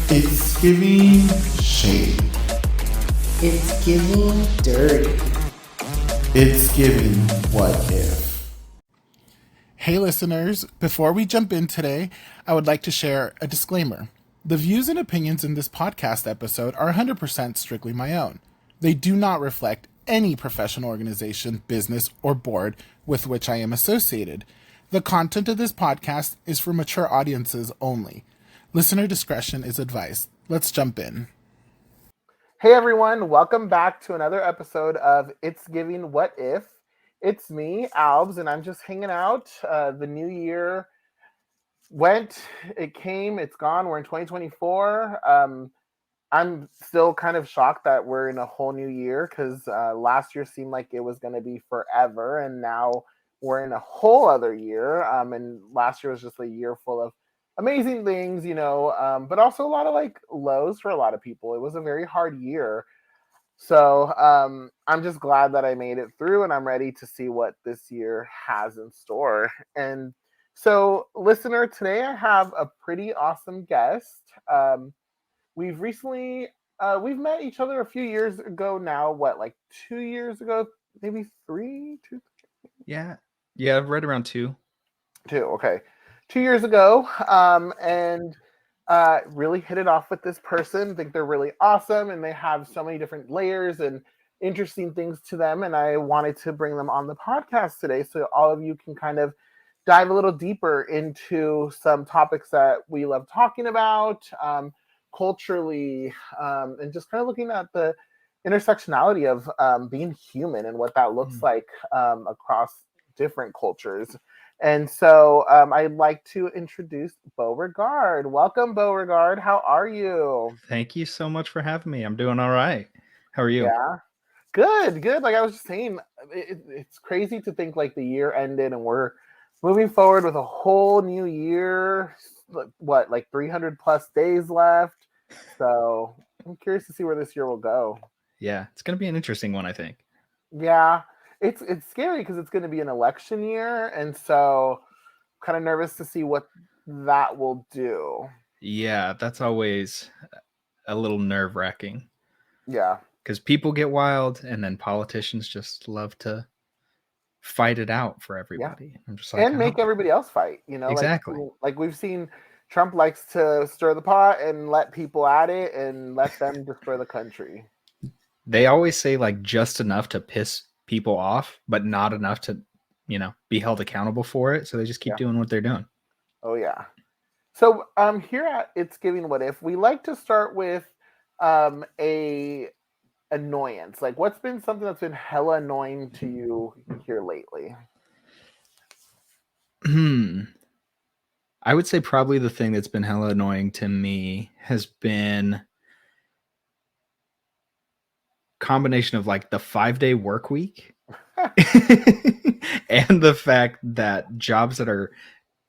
It's giving shade. It's giving dirty. It's giving what if. Hey listeners, before we jump in today, I would like to share a disclaimer. The views and opinions in this podcast episode are 100% strictly my own. They do not reflect any professional organization, business, or board with which I am associated. The content of this podcast is for mature audiences only. Listener discretion is advised. Let's jump in. Hey everyone, welcome back to another episode of It's Giving What If. It's me, Albz, and I'm just hanging out. The new year went, it came, it's gone. We're in 2024. I'm still kind of shocked that we're in a whole new year because last year seemed like it was going to be forever, and now we're in a whole other year. And last year was just a year full of amazing things, but also a lot of like lows for a lot of people. It was a very hard year. So I'm just glad that I made it through, and I'm ready to see what this year has in store. And so, listener, today I have a pretty awesome guest. We've recently, we've met each other a few years ago now, like 2 years ago, maybe two? Yeah, right around 2. Okay. 2 years ago, and really hit it off with this person. Think they're really awesome, and they have so many different layers and interesting things to them. And I wanted to bring them on the podcast today so all of you can kind of dive a little deeper into some topics that we love talking about culturally, and just kind of looking at the intersectionality of being human and what that looks like across different cultures. And so I'd like to introduce Beaux Regard. Welcome, Beaux Regard. How are you? Thank you so much for having me. I'm doing all right. How are you? Yeah, good. Like I was just saying, it's crazy to think like the year ended and we're moving forward with a whole new year. What, like 300 plus days left? So I'm curious to see where this year will go. Yeah, it's going to be an interesting one, I think. Yeah. It's scary because it's going to be an election year, and so I'm kind of nervous to see what that will do. Yeah, that's always a little nerve-wracking. Yeah. Because people get wild, and then politicians just love to fight it out for everybody. Yeah. I'm just like, and make everybody else fight, Exactly. Like we've seen Trump likes to stir the pot and let people at it and let them destroy the country. They always say like just enough to piss people off, but not enough to, be held accountable for it. So they just keep doing what they're doing. Oh yeah. So here at It's Giving What If, we like to start with a annoyance. Like what's been something that's been hella annoying to you here lately? I would say probably the thing that's been hella annoying to me has been combination of like the 5-day work week and the fact that jobs that are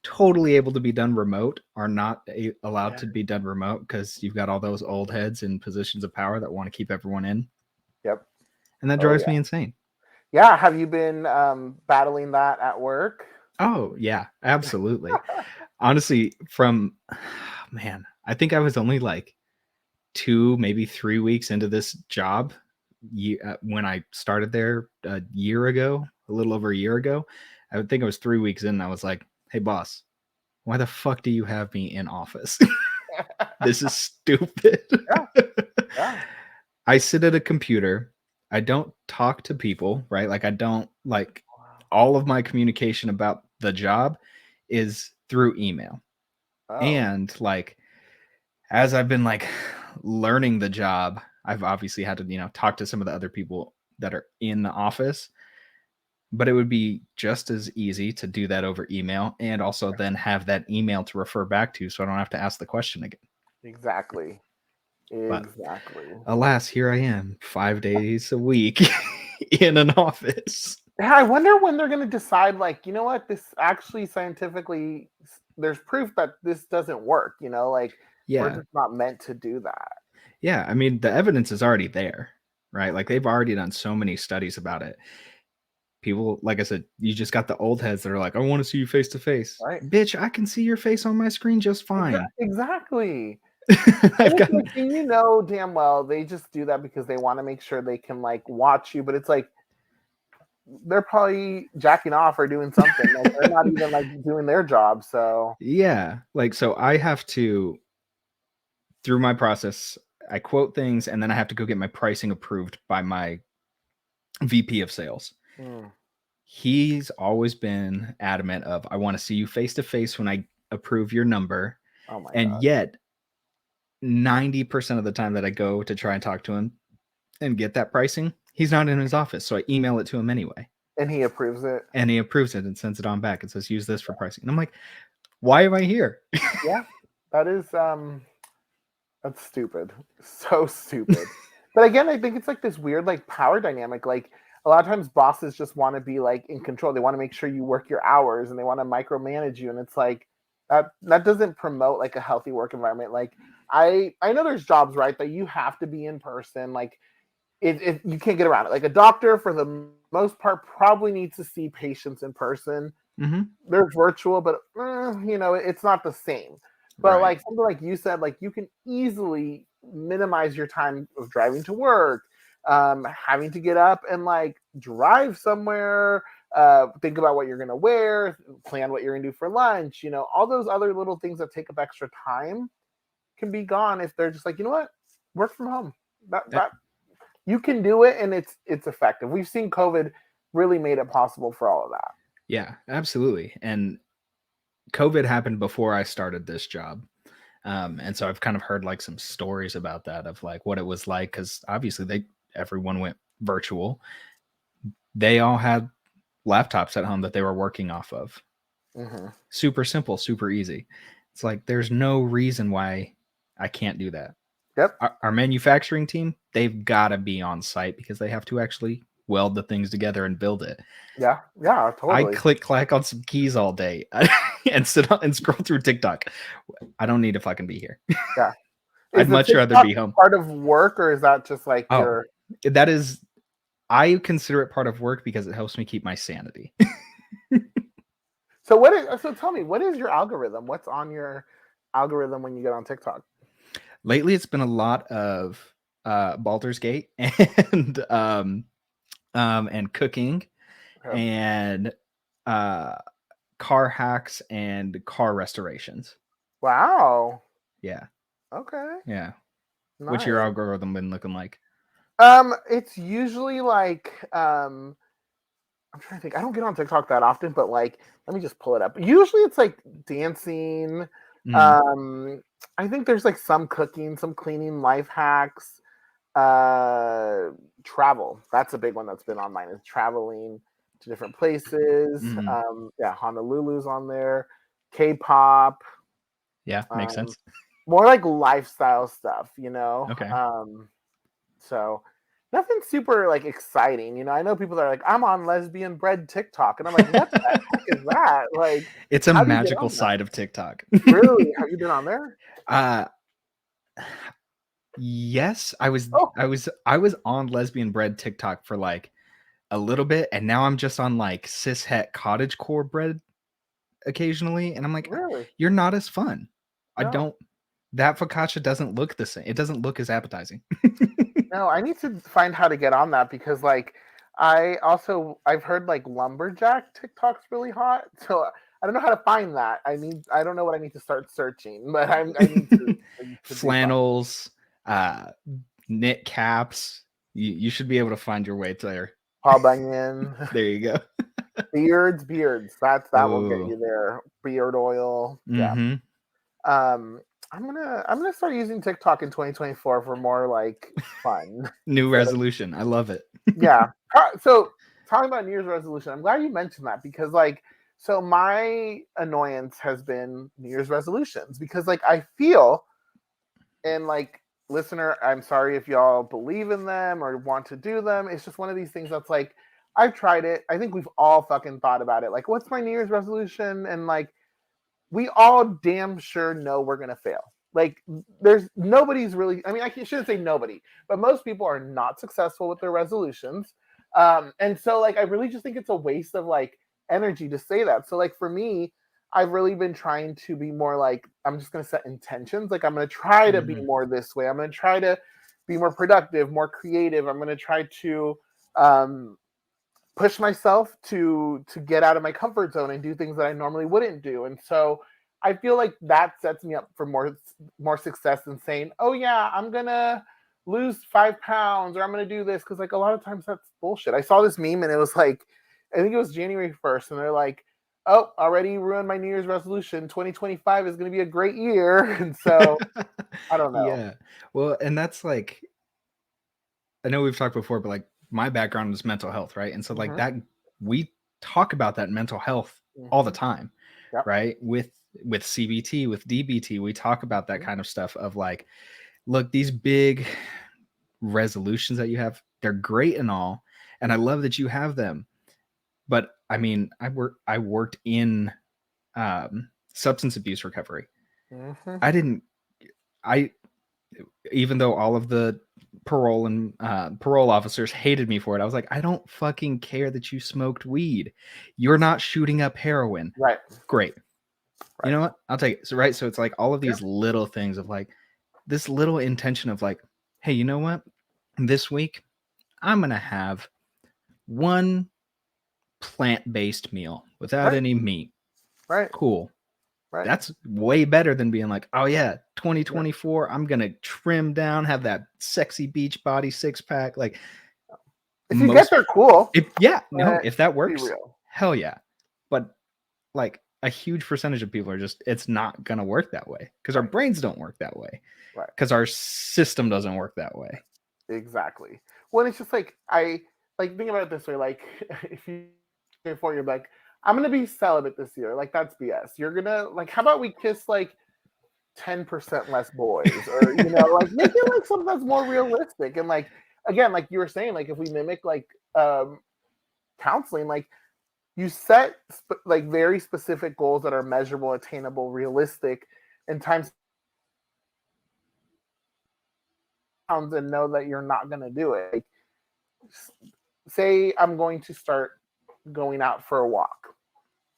totally able to be done remote are not allowed to be done remote because you've got all those old heads in positions of power that want to keep everyone in. Yep. And that drives me insane. Yeah. Have you been battling that at work? Oh, yeah, absolutely. Honestly, I think I was only like 2, maybe 3 weeks into this job when I started there a little over a year ago. I would think I was 3 weeks in and I was like, hey boss, why the fuck do you have me in office? This is stupid. Yeah. I sit at a computer. I don't talk to people, right? Like I don't like all of my communication about the job is through email. Oh. And like, as I've been like learning the job, I've obviously had to, talk to some of the other people that are in the office, but it would be just as easy to do that over email and also then have that email to refer back to so I don't have to ask the question again. Exactly. But alas, here I am 5 days a week in an office. Yeah, I wonder when they're going to decide, like, you know what, this actually scientifically, there's proof that this doesn't work, we're just not meant to do that. Yeah, I mean, the evidence is already there, right? Like they've already done so many studies about it. people, like I said, you just got the old heads that are like, I want to see you face to face. Right. Bitch, I can see your face on my screen just fine. Exactly. I've And got it's like, you know damn well they just do that because they want to make sure they can like watch you, but it's like they're probably jacking off or doing something. Like they're not even like doing their job. So yeah, like, so I have to, through my process, I quote things and then I have to go get my pricing approved by my VP of sales. He's always been adamant of, I want to see you face to face when I approve your number. oh my And god. yet 90% of the time that I go to try and talk to him and get that pricing, he's not in his office. So I email it to him anyway. And he approves it. And he approves it and sends it on back and says, use this for pricing. And I'm like, why am I here? Yeah. That is that's stupid. So stupid. But again, I think it's like this weird like power dynamic. Like a lot of times bosses just want to be like in control. They want to make sure you work your hours and they want to micromanage you. And it's like that doesn't promote like a healthy work environment. Like I know there's jobs, right, that you have to be in person. Like if you can't get around it. Like a doctor, for the most part, probably needs to see patients in person. Mm-hmm. They're virtual, but you know, it's not the same. But Right. like something like you said, like you can easily minimize your time of driving to work, having to get up and like drive somewhere, think about what you're gonna wear, plan what you're gonna do for lunch. You know, all those other little things that take up extra time can be gone if they're just like, you know what, work from home. That you can do it, and it's effective. We've seen COVID really made it possible for all of that. Yeah, absolutely. And COVID happened before I started this job. And so I've kind of heard like some stories about that, of like what it was like, because obviously everyone went virtual. They all had laptops at home that they were working off of. Mm-hmm. Super simple, super easy. It's like there's no reason why I can't do that. Yep. Our manufacturing team, they've got to be on site because they have to actually weld the things together and build it. Yeah, totally. I click clack on some keys all day and sit and scroll through TikTok. I don't need to fucking be here. Yeah. I'd much rather be home. Part of work, or is that just like your? That is, I consider it part of work because it helps me keep my sanity. So tell me, what is your algorithm? What's on your algorithm when you get on TikTok? Lately, it's been a lot of Baldur's Gate and cooking, Okay. and car hacks and car restorations. Wow. Yeah. Okay. Yeah. Nice. What's your algorithm been looking like? It's usually like I'm trying to think. I don't get on TikTok that often, but like, let me just pull it up. Usually it's like dancing. I think there's like some cooking, some cleaning, life hacks, travel. That's a big one that's been on mine, is traveling to different places. Yeah, Honolulu's on there. K-pop. Yeah, makes sense. More like lifestyle stuff, you know? Okay. So nothing super like exciting, you know. I know people that are like, I'm on lesbian bread TikTok, and I'm like, what the heck is that? Like, it's a magical side of TikTok. Really? Have you been on there? Yes, I was on lesbian bread TikTok for like a little bit, and now I'm just on like cishet cottagecore bread occasionally, and I'm like, really? You're not as fun. No. That focaccia doesn't look the same. It doesn't look as appetizing. No, I need to find how to get on that, because like I've heard like lumberjack TikTok's really hot, so I don't know how to find that. I don't know what I need to start searching, but I need to flannels, knit caps. You should be able to find your way there. Paul Bunyan. There you go. Beards. That will get you there. Beard oil. Yeah. Mm-hmm. I'm gonna start using TikTok in 2024 for more like fun. New resolution. I love it. Yeah. So talking about New Year's resolution, I'm glad you mentioned that, because like, so my annoyance has been New Year's resolutions, because like I feel, and like, listener, I'm sorry if y'all believe in them or want to do them. It's just one of these things that's like, I've tried it. I think we've all fucking thought about it. Like, what's my New Year's resolution? And like, we all damn sure know we're gonna fail. Like, nobody's really, I mean, I shouldn't say nobody, but most people are not successful with their resolutions. And so like I really just think it's a waste of like energy to say that. So like for me, I've really been trying to be more like, I'm just going to set intentions. Like I'm going to try to be more this way. I'm going to try to be more productive, more creative. I'm going to try to push myself to get out of my comfort zone and do things that I normally wouldn't do. And so I feel like that sets me up for more success than saying, oh yeah, I'm going to lose 5 pounds or I'm going to do this. Cause like a lot of times that's bullshit. I saw this meme and it was like, I think it was January 1st. And they're like, oh, already ruined my New Year's resolution. 2025 is going to be a great year. And so I don't know. Yeah. Well, and that's like, I know we've talked before, but like my background is mental health, right? And so like that, we talk about that mental health all the time, right? With CBT, with DBT, we talk about that kind of stuff of like, look, these big resolutions that you have, they're great and all, and I love that you have them. But I mean, I worked in substance abuse recovery. Even though all of the parole officers hated me for it, I was like, I don't fucking care that you smoked weed. You're not shooting up heroin. Right. Great. Right. You know what? I'll take it. So, right. So it's like all of these little things of like this little intention of like, hey, you know what? This week, I'm going to have one plant-based meal without any meat. Right. Cool. Right. That's way better than being like, oh yeah, 2024, I'm gonna trim down, have that sexy beach body 6-pack. Like, if you get there, cool. If that works, hell yeah. But like a huge percentage of people are just, it's not gonna work that way because our brains don't work that way. Right. Because our system doesn't work that way. Exactly. Well, it's just like I like think about it this way. Like if you before you're like, I'm gonna be celibate this year. Like that's BS. You're gonna like, how about we kiss like 10% less boys, or you know, like make it like something that's more realistic. And like again, like you were saying, like if we mimic like counseling, like you set like very specific goals that are measurable, attainable, realistic, and times and know that you're not gonna do it. Like, say I'm going to start going out for a walk.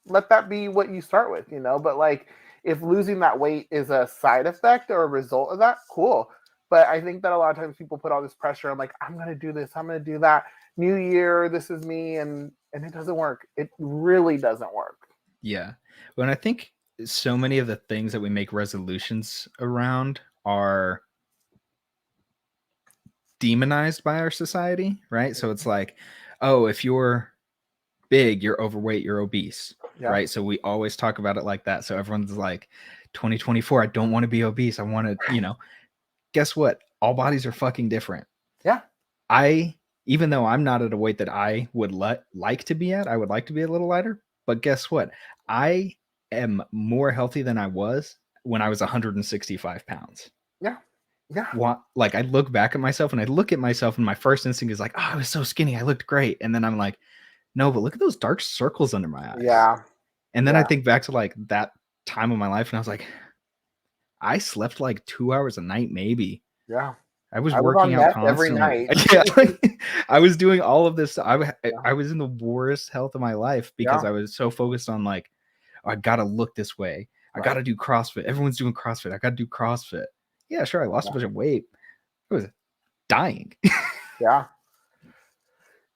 Let that be what you start with, you know, but like if losing that weight is a side effect or a result of that, cool. But I think that a lot of times people put all this pressure on like, I'm going to do this, I'm going to do that, new year, this is me, and it doesn't work. It really doesn't work. Yeah. Well, and I think so many of the things that we make resolutions around are demonized by our society, right? So it's like, oh, if you're big, you're overweight, you're obese, right? So we always talk about it like that. So everyone's like, 2024, I don't want to be obese. I want to, you know, guess what? All bodies are fucking different. Yeah. Even though I'm not at a weight that I would like to be at, I would like to be a little lighter. But guess what? I am more healthy than I was when I was 165 pounds. Yeah. Yeah. Like I look back at myself and I look at myself and my first instinct is like, oh, I was so skinny. I looked great. And then I'm like, no, but look at those dark circles under my eyes. Yeah. And then I think back to like that time of my life and I was like, I slept like 2 hours a night, maybe. Yeah. I was working out constantly. Every night. Yeah, I was doing all of this. I was in the worst health of my life because I was so focused on like, oh, I got to look this way. I got to do CrossFit. Everyone's doing CrossFit. I got to do CrossFit. Yeah, sure. I lost a bunch of weight. I was dying. Yeah.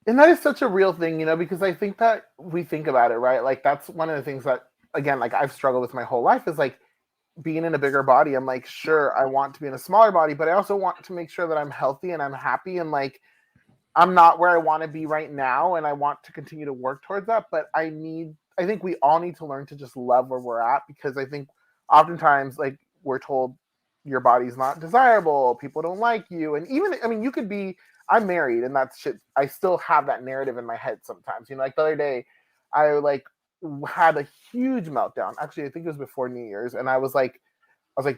And that is such a real thing, you know, because I think that we think about it, right? Like that's one of the things that, again, like I've struggled with my whole life is like being in a bigger body. I'm like, sure, I want to be in a smaller body, but I also want to make sure that I'm healthy and I'm happy and like I'm not where I want to be right now. And I want to continue to work towards that. But I think we all need to learn to just love where we're at, because I think oftentimes like we're told your body's not desirable, people don't like you. And even, I mean, you could be, I'm married and that's shit. I still have that narrative in my head sometimes, you know, like the other day I like had a huge meltdown. Actually, I think it was before New Year's. And I was like,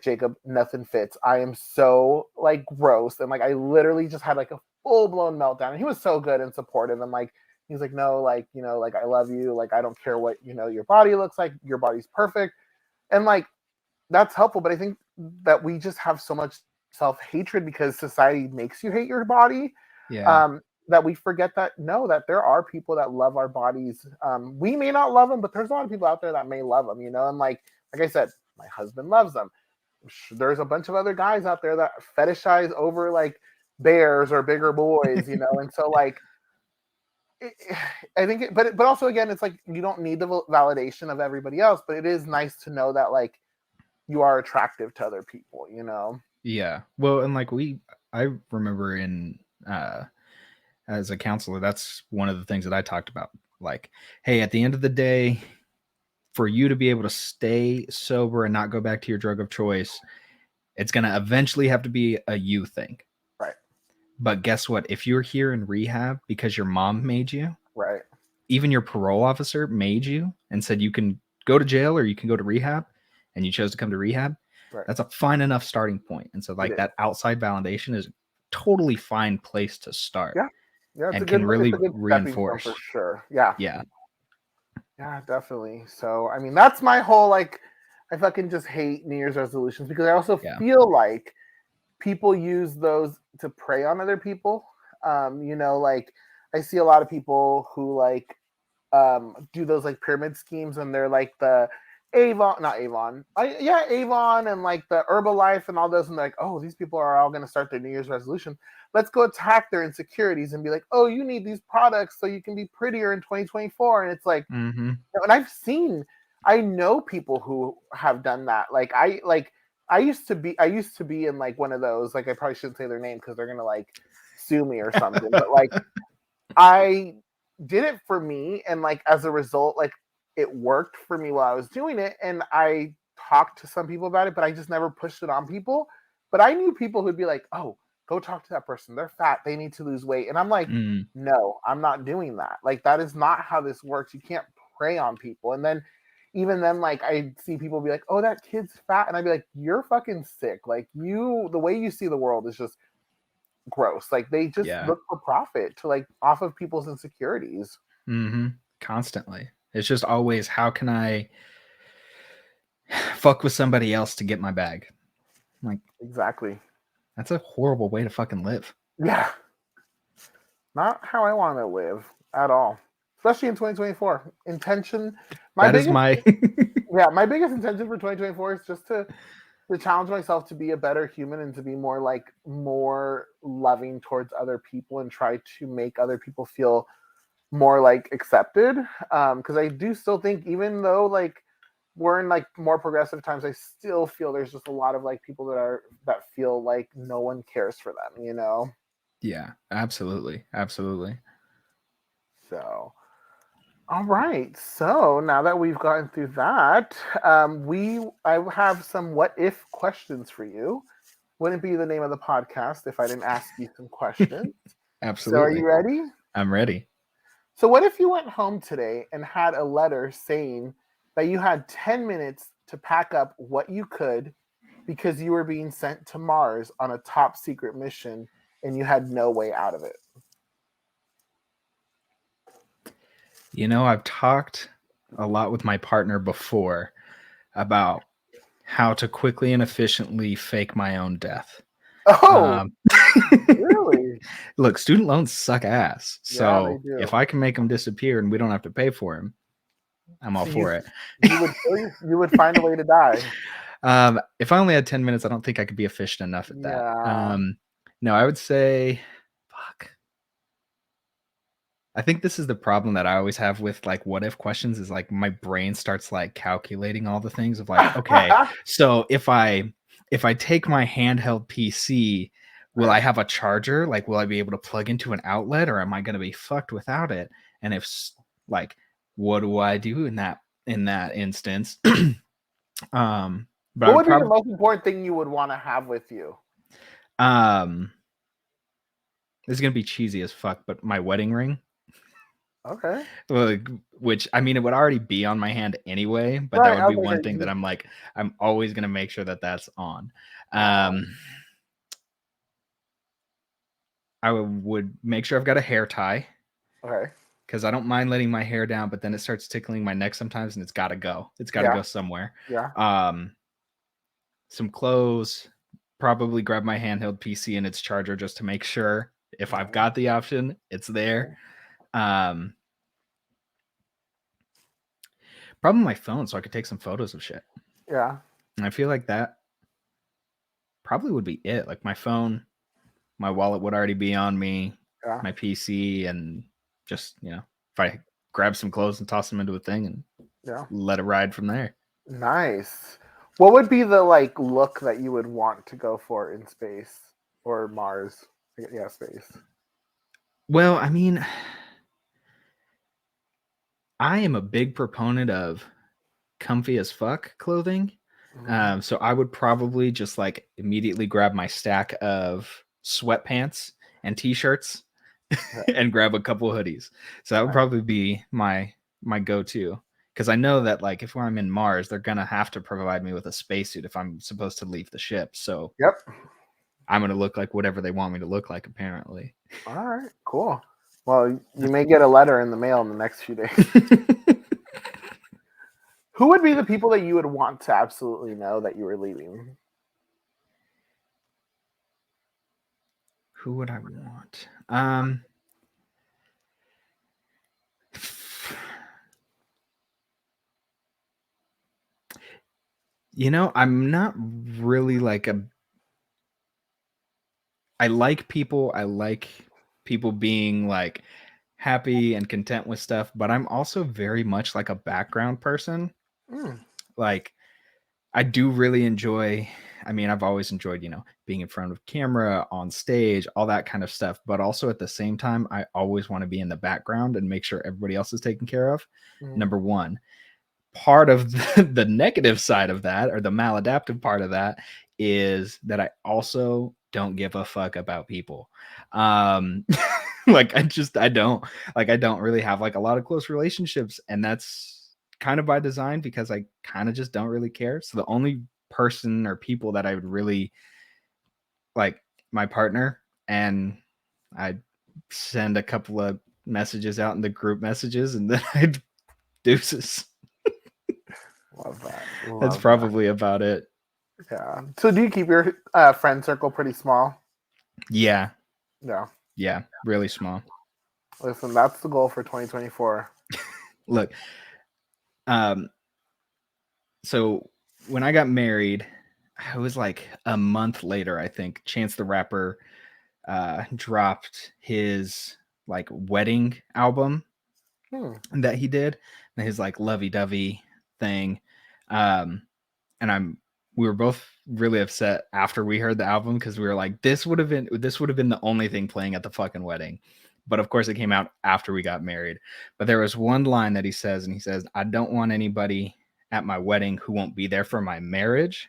Jacob, nothing fits. I am so like gross. And like, I literally just had like a full blown meltdown, and he was so good and supportive. And like, he's like, no, like, you know, like I love you. Like, I don't care what, you know, your body looks like, your body's perfect. And like, that's helpful. But I think that we just have so much self-hatred because society makes you hate your body. Yeah. that we forget that that there are people that love our bodies. We may not love them, but there's a lot of people out there that may love them, and like I said, my husband loves them. There's a bunch of other guys out there that fetishize over like bears or bigger boys, and so like I think but also again, it's like you don't need the validation of everybody else, but it is nice to know that like you are attractive to other people, Yeah. Well, and like I remember in as a counselor, that's one of the things that I talked about. Like, hey, at the end of the day, for you to be able to stay sober and not go back to your drug of choice, it's going to eventually have to be a you thing. Right. But guess what? If you're here in rehab because your mom made you, right, even your parole officer made you and said you can go to jail or you can go to rehab, and you chose to come to rehab, right. that's a fine enough starting point. And so like that outside validation is a totally fine place to start. Yeah. Yeah, and can really reinforce for sure. Yeah. Yeah. Yeah, definitely. So, I mean, that's my whole, like, I fucking just hate New Year's resolutions because I also feel like people use those to prey on other people. Like I see a lot of people who like do those like pyramid schemes, and they're like the Avon and like the Herbalife and all those, and like, oh, these people are all going to start their New Year's resolution. Let's go attack their insecurities and be like, oh, you need these products so you can be prettier in 2024. And it's like, and I know people who have done that. Like I used to be in like one of those, like I probably shouldn't say their name because they're going to like sue me or something. But like I did it for me, and like as a result, like it worked for me while I was doing it, and I talked to some people about it, but I just never pushed it on people. But I knew people who'd be like, oh, go talk to that person, they're fat, they need to lose weight. And I'm like, no, I'm not doing that. Like that is not how this works. You can't prey on people. And then even then, like I see people be like, oh, that kid's fat, and I'd be like, you're fucking sick. Like the way you see the world is just gross. Like they just look for profit to like off of people's insecurities. Constantly. It's just always, how can I fuck with somebody else to get my bag? Like, exactly. That's a horrible way to fucking live. Yeah. Not how I want to live at all. Especially in 2024. Intention. My biggest intention for 2024 is just to challenge myself to be a better human and to be more loving towards other people and try to make other people feel more like accepted. Because I do still think, even though like we're in like more progressive times, I still feel there's just a lot of like people that feel like no one cares for them, you know? Yeah, absolutely. Absolutely. So, all right. So now that we've gotten through that, I have some what if questions for you. Wouldn't be the name of the podcast if I didn't ask you some questions. Absolutely. So are you ready? I'm ready. So what if you went home today and had a letter saying that you had 10 minutes to pack up what you could because you were being sent to Mars on a top secret mission and you had no way out of it? You know, I've talked a lot with my partner before about how to quickly and efficiently fake my own death. Oh, really? Look, student loans suck ass. So yeah, if I can make them disappear and we don't have to pay for them, I'm all for it. You would find a way to die. If I only had 10 minutes, I don't think I could be efficient enough at that. No, I would say, fuck. I think this is the problem that I always have with like what if questions, is like my brain starts like calculating all the things of like, okay, so if I take my handheld PC, will I have a charger? Like, will I be able to plug into an outlet, or am I going to be fucked without it? And if like, what do I do in that instance? What would be the most important thing you would want to have with you? This is going to be cheesy as fuck, but my wedding ring. Okay. Which, I mean, it would already be on my hand anyway, but that would be one thing that I'm like, I'm always going to make sure that that's on. I would make sure I've got a hair tie. Okay. Because I don't mind letting my hair down, but then it starts tickling my neck sometimes, and it's got to go. It's got to go somewhere. Yeah. Some clothes. Probably grab my handheld PC and its charger just to make sure If I've got the option, it's there. Probably my phone, so I could take some photos of shit. Yeah. And I feel like that probably would be it. Like my phone, my wallet would already be on me, Yeah. my PC, and just, if I grab some clothes and toss them into a thing and let it ride from there. Nice. What would be the like look that you would want to go for in space or Mars? Yeah, space. Well, I mean, I am a big proponent of comfy as fuck clothing. So I would probably just like immediately grab my stack of sweatpants and t-shirts and grab a couple hoodies. So that would probably be my go-to, because I know that like if I'm in Mars, they're gonna have to provide me with a spacesuit if I'm supposed to leave the ship. So I'm gonna look like whatever they want me to look like, apparently. All right, cool. Well, you may get a letter in the mail in the next few days. Who would be the people that you would want to absolutely know that you were leaving? Who would I want? I'm not really like I like people being like happy and content with stuff, but I'm also very much like a background person. Like I do really enjoy, I've always enjoyed, being in front of camera, on stage, all that kind of stuff. But also at the same time, I always want to be in the background and make sure everybody else is taken care of. Number one. Part of the negative side of that, or the maladaptive part of that, is that I also don't give a fuck about people. Like I don't really have like a lot of close relationships, and that's kind of by design because I kind of just don't really care. So the only person or people that I would really like, my partner, and I'd send a couple of messages out in the group messages, and then I'd deuces. Love that. That's probably about it. Yeah. So do you keep your friend circle pretty small? Yeah. Yeah. Yeah. Really small. Listen, that's the goal for 2024. Look, so when I got married, I was like a month later, I think, Chance the Rapper dropped his like wedding album that he did, his like lovey-dovey thing. And we were both really upset after we heard the album, because we were like, this would have been the only thing playing at the fucking wedding. But of course it came out after we got married. But there was one line that he says, I don't want anybody at my wedding who won't be there for my marriage.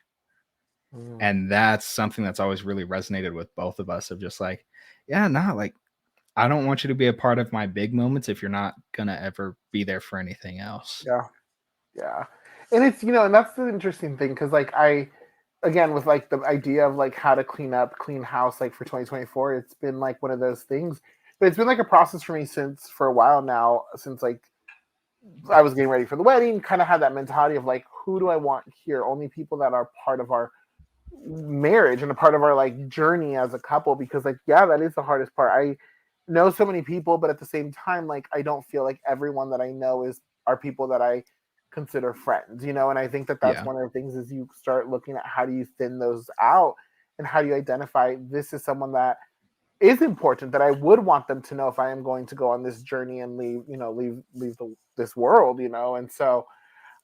And that's something that's always really resonated with both of us, of just like, like, I don't want you to be a part of my big moments if you're not gonna ever be there for anything else. Yeah. And it's, and that's the interesting thing, because like again, with like the idea of like how to clean house like for 2024, it's been like one of those things. But it's been like a process for me for a while now, since like I was getting ready for the wedding, kind of had that mentality of like, who do I want here? Only people that are part of our marriage and a part of our like journey as a couple, because like, that is the hardest part. I know so many people, but at the same time, like I don't feel like everyone that I know are people that I consider friends, and I think that that's one of the things, is you start looking at how do you thin those out, and how do you identify this is someone that is important, that I would want them to know if I am going to go on this journey and leave this world, and so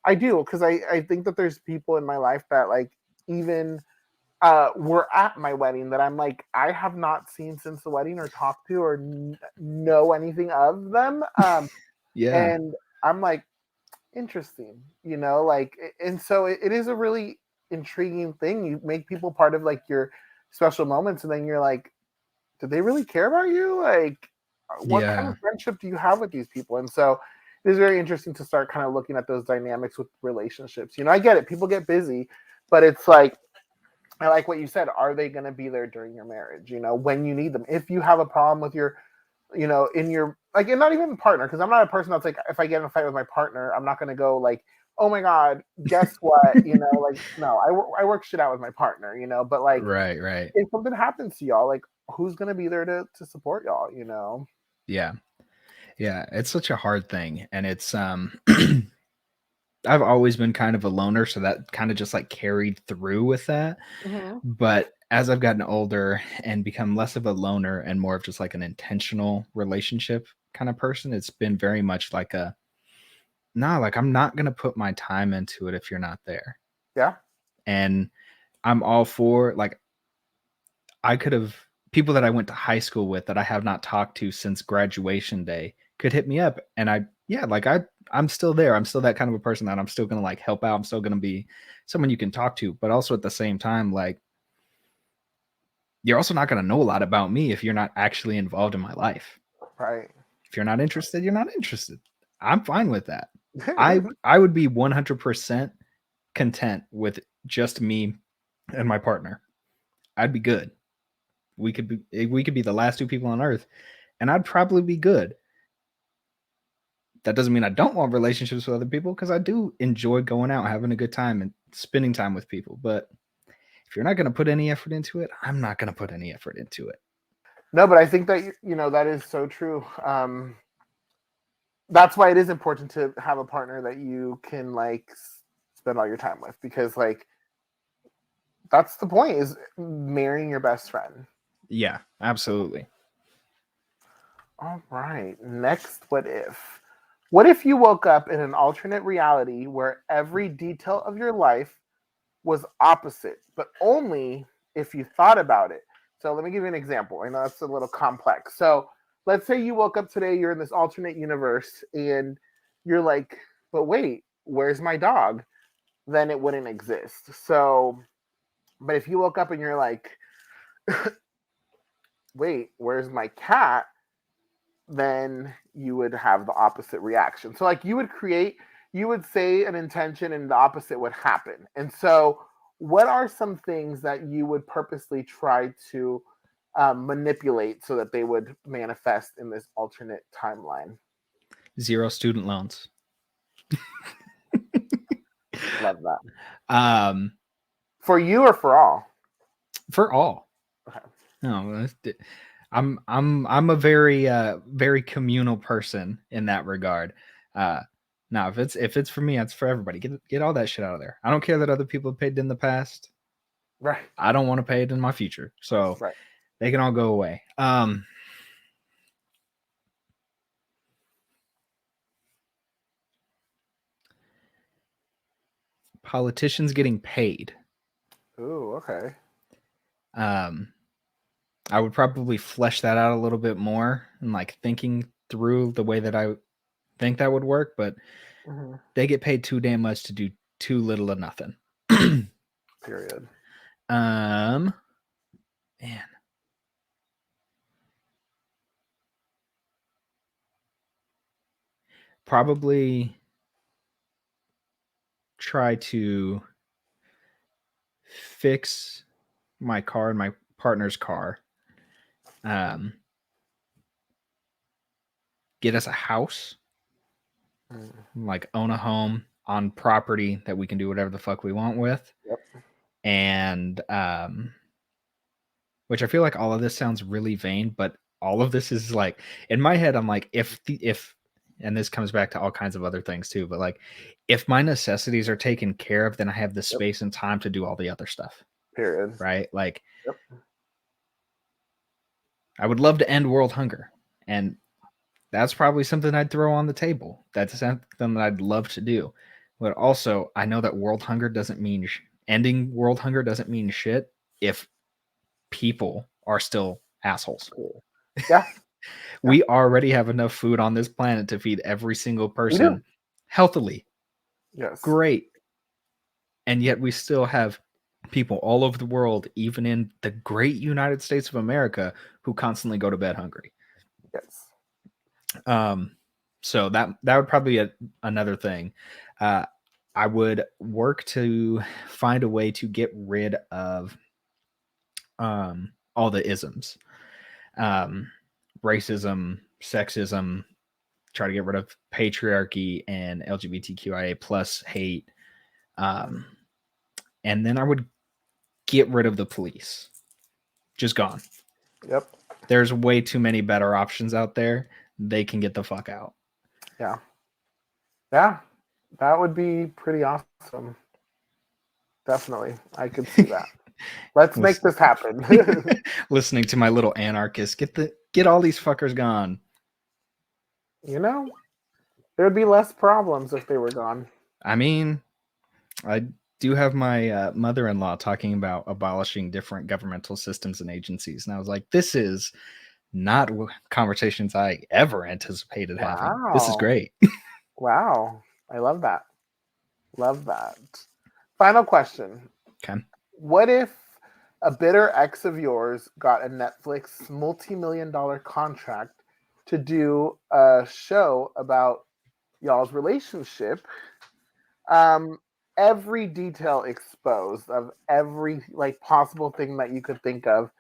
I do, because I think that there's people in my life that like even were at my wedding that I'm like, I have not seen since the wedding, or talked to, or know anything of them. And I'm like, interesting, like, and so it is a really intriguing thing. You make people part of like your special moments, and then you're like, do they really care about you? Like, what kind of friendship do you have with these people? And so it is very interesting to start kind of looking at those dynamics with relationships. I get it, people get busy, but it's like, I like what you said. Are they going to be there during your marriage? When you need them. If you have a problem with your, in your, like, and not even partner, because I'm not a person that's like, if I get in a fight with my partner, I'm not going to go like, oh my God, guess what? Like, no, I work shit out with my partner, but like, right. If something happens to y'all, like, who's going to be there to support y'all, you know? Yeah. Yeah. It's such a hard thing. And it's, I've always been kind of a loner. So that kind of just like carried through with that. Mm-hmm. But as I've gotten older and become less of a loner and more of just like an intentional relationship kind of person, it's been very much like like I'm not going to put my time into it if you're not there. Yeah. And I'm all for like, I could have people that I went to high school with that I have not talked to since graduation day could hit me up. And I'm still there. I'm still that kind of a person that I'm still going to like help out. I'm still going to be someone you can talk to, but also at the same time, like, you're also not going to know a lot about me if you're not actually involved in my life. Right. If you're not interested, you're not interested. I'm fine with that. I would be 100% content with just me and my partner. I'd be good. We could be the last two people on earth, and I'd probably be good. That doesn't mean I don't want relationships with other people, because I do enjoy going out, having a good time, and spending time with people. But if you're not going to put any effort into it, I'm not going to put any effort into it. No, but I think that, you know, that is so true. That's why it is important to have a partner that you can like spend all your time with, because like that's the point, is marrying your best friend. Yeah, absolutely. All right. Next, what if? What if you woke up in an alternate reality where every detail of your life was opposite, but only if you thought about it? So let me give you an example. I know that's a little complex. So let's say you woke up today, you're in this alternate universe, and you're like, but wait, where's my dog? Then it wouldn't exist. So, but if you woke up and you're like, wait, where's my cat? Then you would have the opposite reaction. So like you would say an intention and the opposite would happen. And so what are some things that you would purposely try to manipulate so that they would manifest in this alternate timeline? 0 student loans. Love that. For you or for all? For all. Okay. No, I'm a very communal person in that regard. Now if it's for me, it's for everybody. Get all that shit out of there. I don't care that other people have paid in the past. Right. I don't want to pay it in my future. So right. They can all go away. Politicians getting paid. Ooh, okay. I would probably flesh that out a little bit more and like thinking through the way that I think that would work, but they get paid too damn much to do too little of nothing. Period. Man. Probably try to fix my car and my partner's car. Get us a house. Like own a home on property that we can do whatever the fuck we want with. Yep. And which I feel like all of this sounds really vain, but all of this is like in my head, I'm like, if and this comes back to all kinds of other things too, but like if my necessities are taken care of, then I have the space and time to do all the other stuff. Period. Right? Like I would love to end world hunger, and that's probably something I'd throw on the table. That's something that I'd love to do. But also, I know that world hunger doesn't mean ending world hunger doesn't mean shit if people are still assholes. Yeah. We already have enough food on this planet to feed every single person healthily. Yes. Great. And yet we still have people all over the world, even in the great United States of America, who constantly go to bed hungry. Yes. So that would probably be another thing. I would work to find a way to get rid of all the isms, racism, sexism, try to get rid of patriarchy and LGBTQIA plus hate. And then I would get rid of the police. Just gone. Yep. There's way too many better options out there. They can get the fuck out. Yeah. Yeah. That would be pretty awesome. Definitely. I could see that. Let's make this happen. Listening to my little anarchist, get all these fuckers gone. You know, there'd be less problems if they were gone. I mean, I do have my mother-in-law talking about abolishing different governmental systems and agencies, and I was like, this is not conversations I ever anticipated having. This is great. Wow. I love that. Love that. Final question. Okay. What if a bitter ex of yours got a Netflix multi-million-dollar contract to do a show about y'all's relationship? Every detail exposed of every like possible thing that you could think of.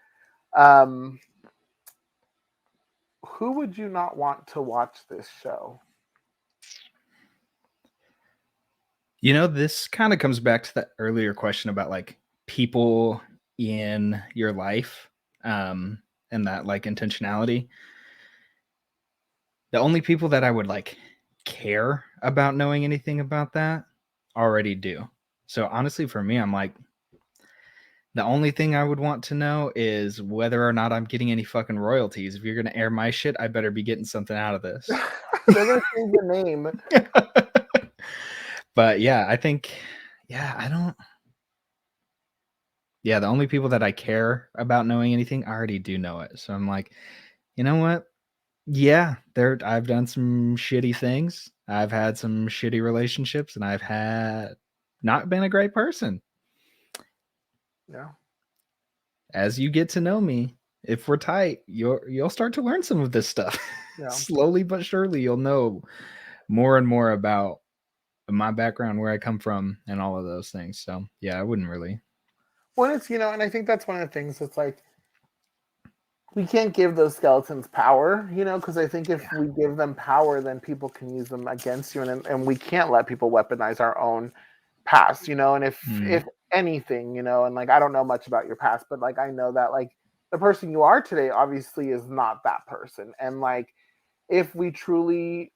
Who would you not want to watch this show? You know, this kind of comes back to that earlier question about like people in your life, and that like intentionality. The only people that I would like care about knowing anything about that already do. So honestly, for me, I'm like, the only thing I would want to know is whether or not I'm getting any fucking royalties. If you're going to air my shit, I better be getting something out of this. They're going to change the name. But yeah, I think, the only people that I care about knowing anything, I already do know it. So I'm like, you know what? Yeah, I've done some shitty things. I've had some shitty relationships, and I've had not been a great person. Yeah. As you get to know me, if we're tight, you'll start to learn some of this stuff. Yeah. Slowly but surely, you'll know more and more about my background, where I come from, and all of those things. So yeah, I wouldn't really. Well, it's, and I think that's one of the things that's like, we can't give those skeletons power, because I think if we give them power, then people can use them against you, and we can't let people weaponize our own past, and if anything, and like, I don't know much about your past, but like, I know that like the person you are today obviously is not that person. And like, if we truly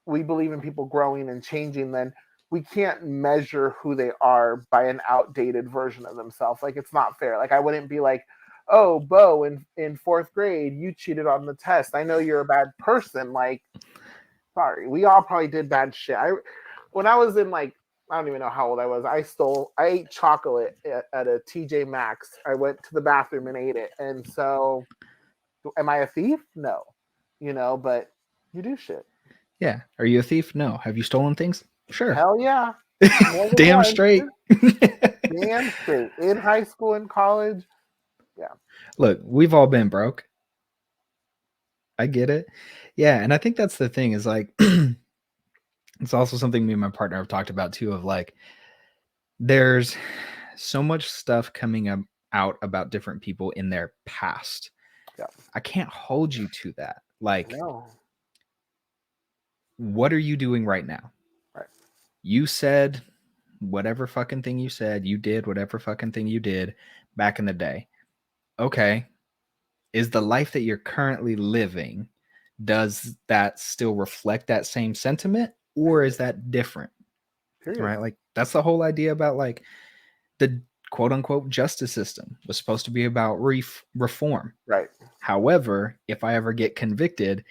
we believe in people growing and changing, then we can't measure who they are by an outdated version of themselves. Like, it's not fair. Like, I wouldn't be like, oh, Beau, in fourth grade, you cheated on the test. I know you're a bad person. Like, sorry, we all probably did bad shit. When I was in like, I don't even know how old I was. I ate chocolate at a TJ Maxx. I went to the bathroom and ate it. And so, am I a thief? No, but you do shit. Yeah. Are you a thief? No. Have you stolen things? Sure. Hell yeah. Damn straight. Damn straight. In high school and college. Yeah. Look, we've all been broke. I get it. Yeah. And I think that's the thing is like, it's also something me and my partner have talked about too, of like, there's so much stuff coming out about different people in their past. Yeah. I can't hold you to that. Like, no. What are you doing right now? Right. You said whatever fucking thing you said. You did whatever fucking thing you did back in the day. Okay. Is the life that you're currently living, does that still reflect that same sentiment, or is that different? Period. Right? Like, that's the whole idea about like the quote unquote justice system was supposed to be about reform. Right. However, if I ever get convicted,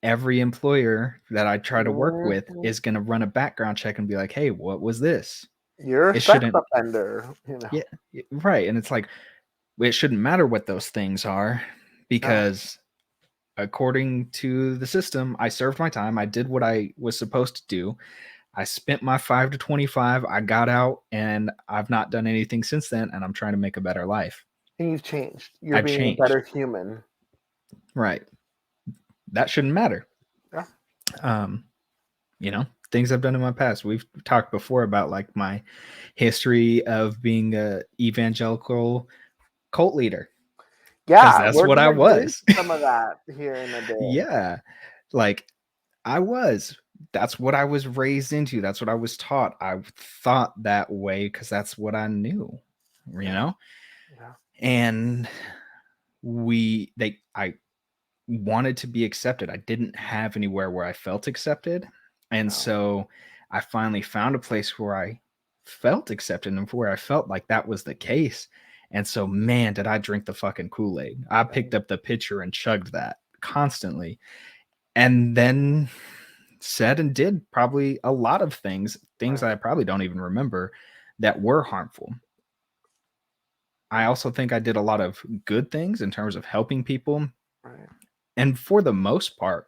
every employer that I try to work with is going to run a background check and be like, hey, what was this? You're a sex offender. Yeah, right. And it's like, it shouldn't matter what those things are, because according to the system, I served my time. I did what I was supposed to do. I spent my 5 to 25. I got out, and I've not done anything since then. And I'm trying to make a better life. And you've changed. You're being a better human. Right. That shouldn't matter. Yeah. Things I've done in my past. We've talked before about like my history of being a evangelical cult leader. Yeah, that's what I was. Some of that here in the day. Yeah, like I was. That's what I was raised into. That's what I was taught. I thought that way because that's what I knew. You know. Yeah. And I wanted to be accepted. I didn't have anywhere where I felt accepted. And so I finally found a place where I felt accepted and where I felt like that was the case. And so, man, did I drink the fucking Kool-Aid. I picked up the pitcher and chugged that constantly. And then said and did probably a lot of things that I probably don't even remember that were harmful. I also think I did a lot of good things in terms of helping people. Right. And for the most part,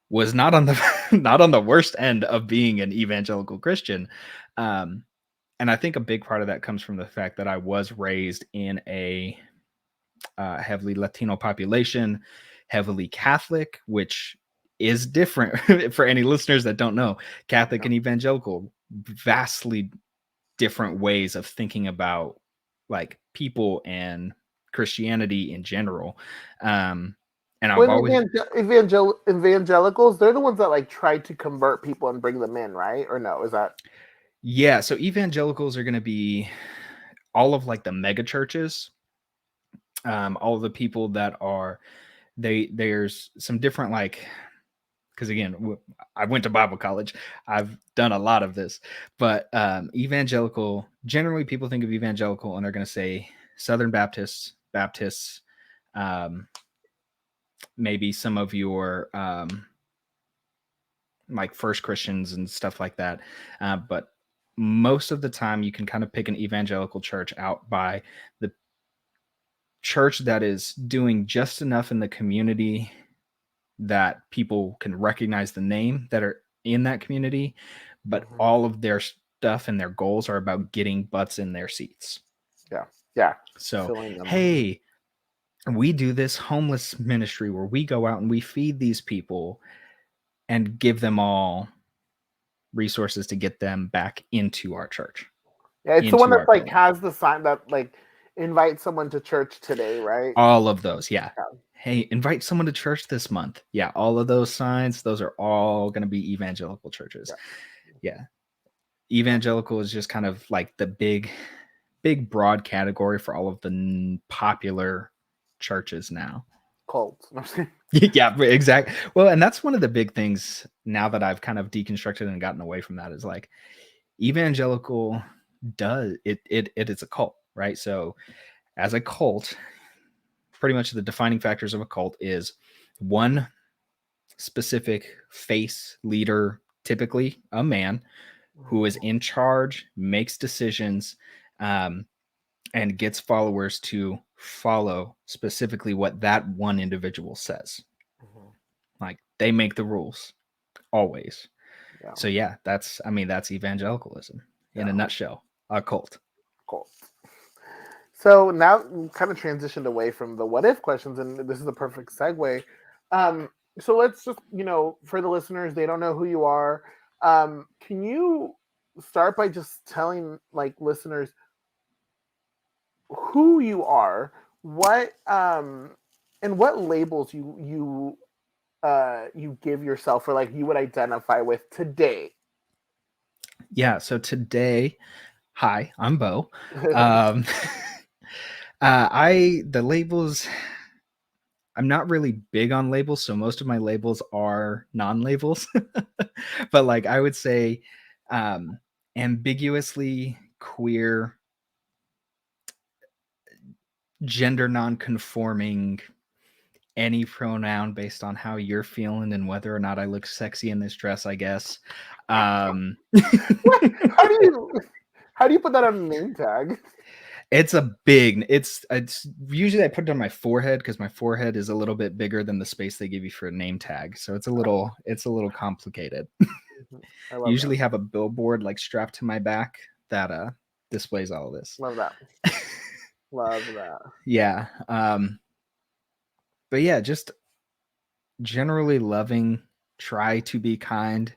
was not on the not on the worst end of being an evangelical Christian. And I think a big part of that comes from the fact that I was raised in a heavily Latino population, heavily Catholic, which is different for any listeners that don't know. Catholic and evangelical, vastly different ways of thinking about like people and Christianity in general. And I've always evangelicals, they're the ones that like try to convert people and bring them in, right? Or no, is that? Yeah, so evangelicals are going to be all of like the mega churches, all of the people that are there's some different like, because again, I went to Bible college. I've done a lot of this, but evangelical, generally people think of evangelical and they're going to say Southern Baptists, maybe some of your like First Christians and stuff like that. But most of the time you can kind of pick an evangelical church out by the church that is doing just enough in the community that people can recognize the name that are in that community, but all of their stuff and their goals are about getting butts in their seats. Yeah. So, hey, we do this homeless ministry where we go out and we feed these people and give them all resources to get them back into our church. Yeah, it's the one that like has the sign that like invite someone to church today, right? All of those, yeah. Hey, invite someone to church this month. Yeah, all of those signs, those are all going to be evangelical churches. Yeah. Evangelical is just kind of like the big broad category for all of the popular churches now. Cults. Yeah, exactly. Well, and that's one of the big things now that I've kind of deconstructed and gotten away from that is like evangelical it is a cult, right? So as a cult, pretty much the defining factors of a cult is one specific face leader, typically a man who is in charge, makes decisions, and gets followers to follow specifically what that one individual says. Like they make the rules always. So yeah, that's evangelicalism in a nutshell, a cult. Cool. So now we kind of transitioned away from the what if questions, and this is a perfect segue. So let's just, for the listeners, they don't know who you are. Can you start by just telling like listeners who you are, what and what labels you give yourself or like you would identify with today? Yeah, so today, hi, I'm Beau. The labels, I'm not really big on labels, so most of my labels are non-labels. But like I would say ambiguously queer, gender non-conforming, any pronoun based on how you're feeling and whether or not I look sexy in this dress, I guess. How do you put that on a name tag? It's usually I put it on my forehead because my forehead is a little bit bigger than the space they give you for a name tag. So it's a little complicated. Usually have a billboard like strapped to my back that displays all of this. Love that. Love that. Yeah. But yeah, just generally loving, try to be kind.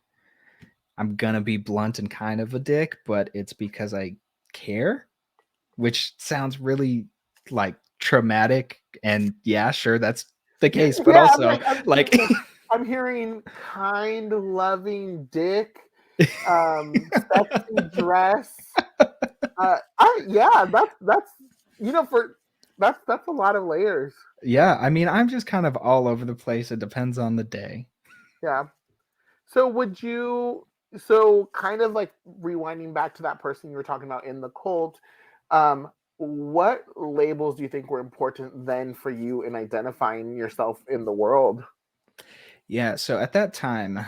I'm gonna be blunt and kind of a dick, but it's because I care, which sounds really like traumatic. And yeah, sure, that's the case. But yeah, also I'm hearing kind, loving dick, sexy dress. That's for That's a lot of layers. Yeah, I mean, I'm just kind of all over the place. It depends on the day. Yeah. So would you, so kind of like rewinding back to that person you were talking about in the cult, what labels do you think were important then for you in identifying yourself in the world? Yeah, so at that time,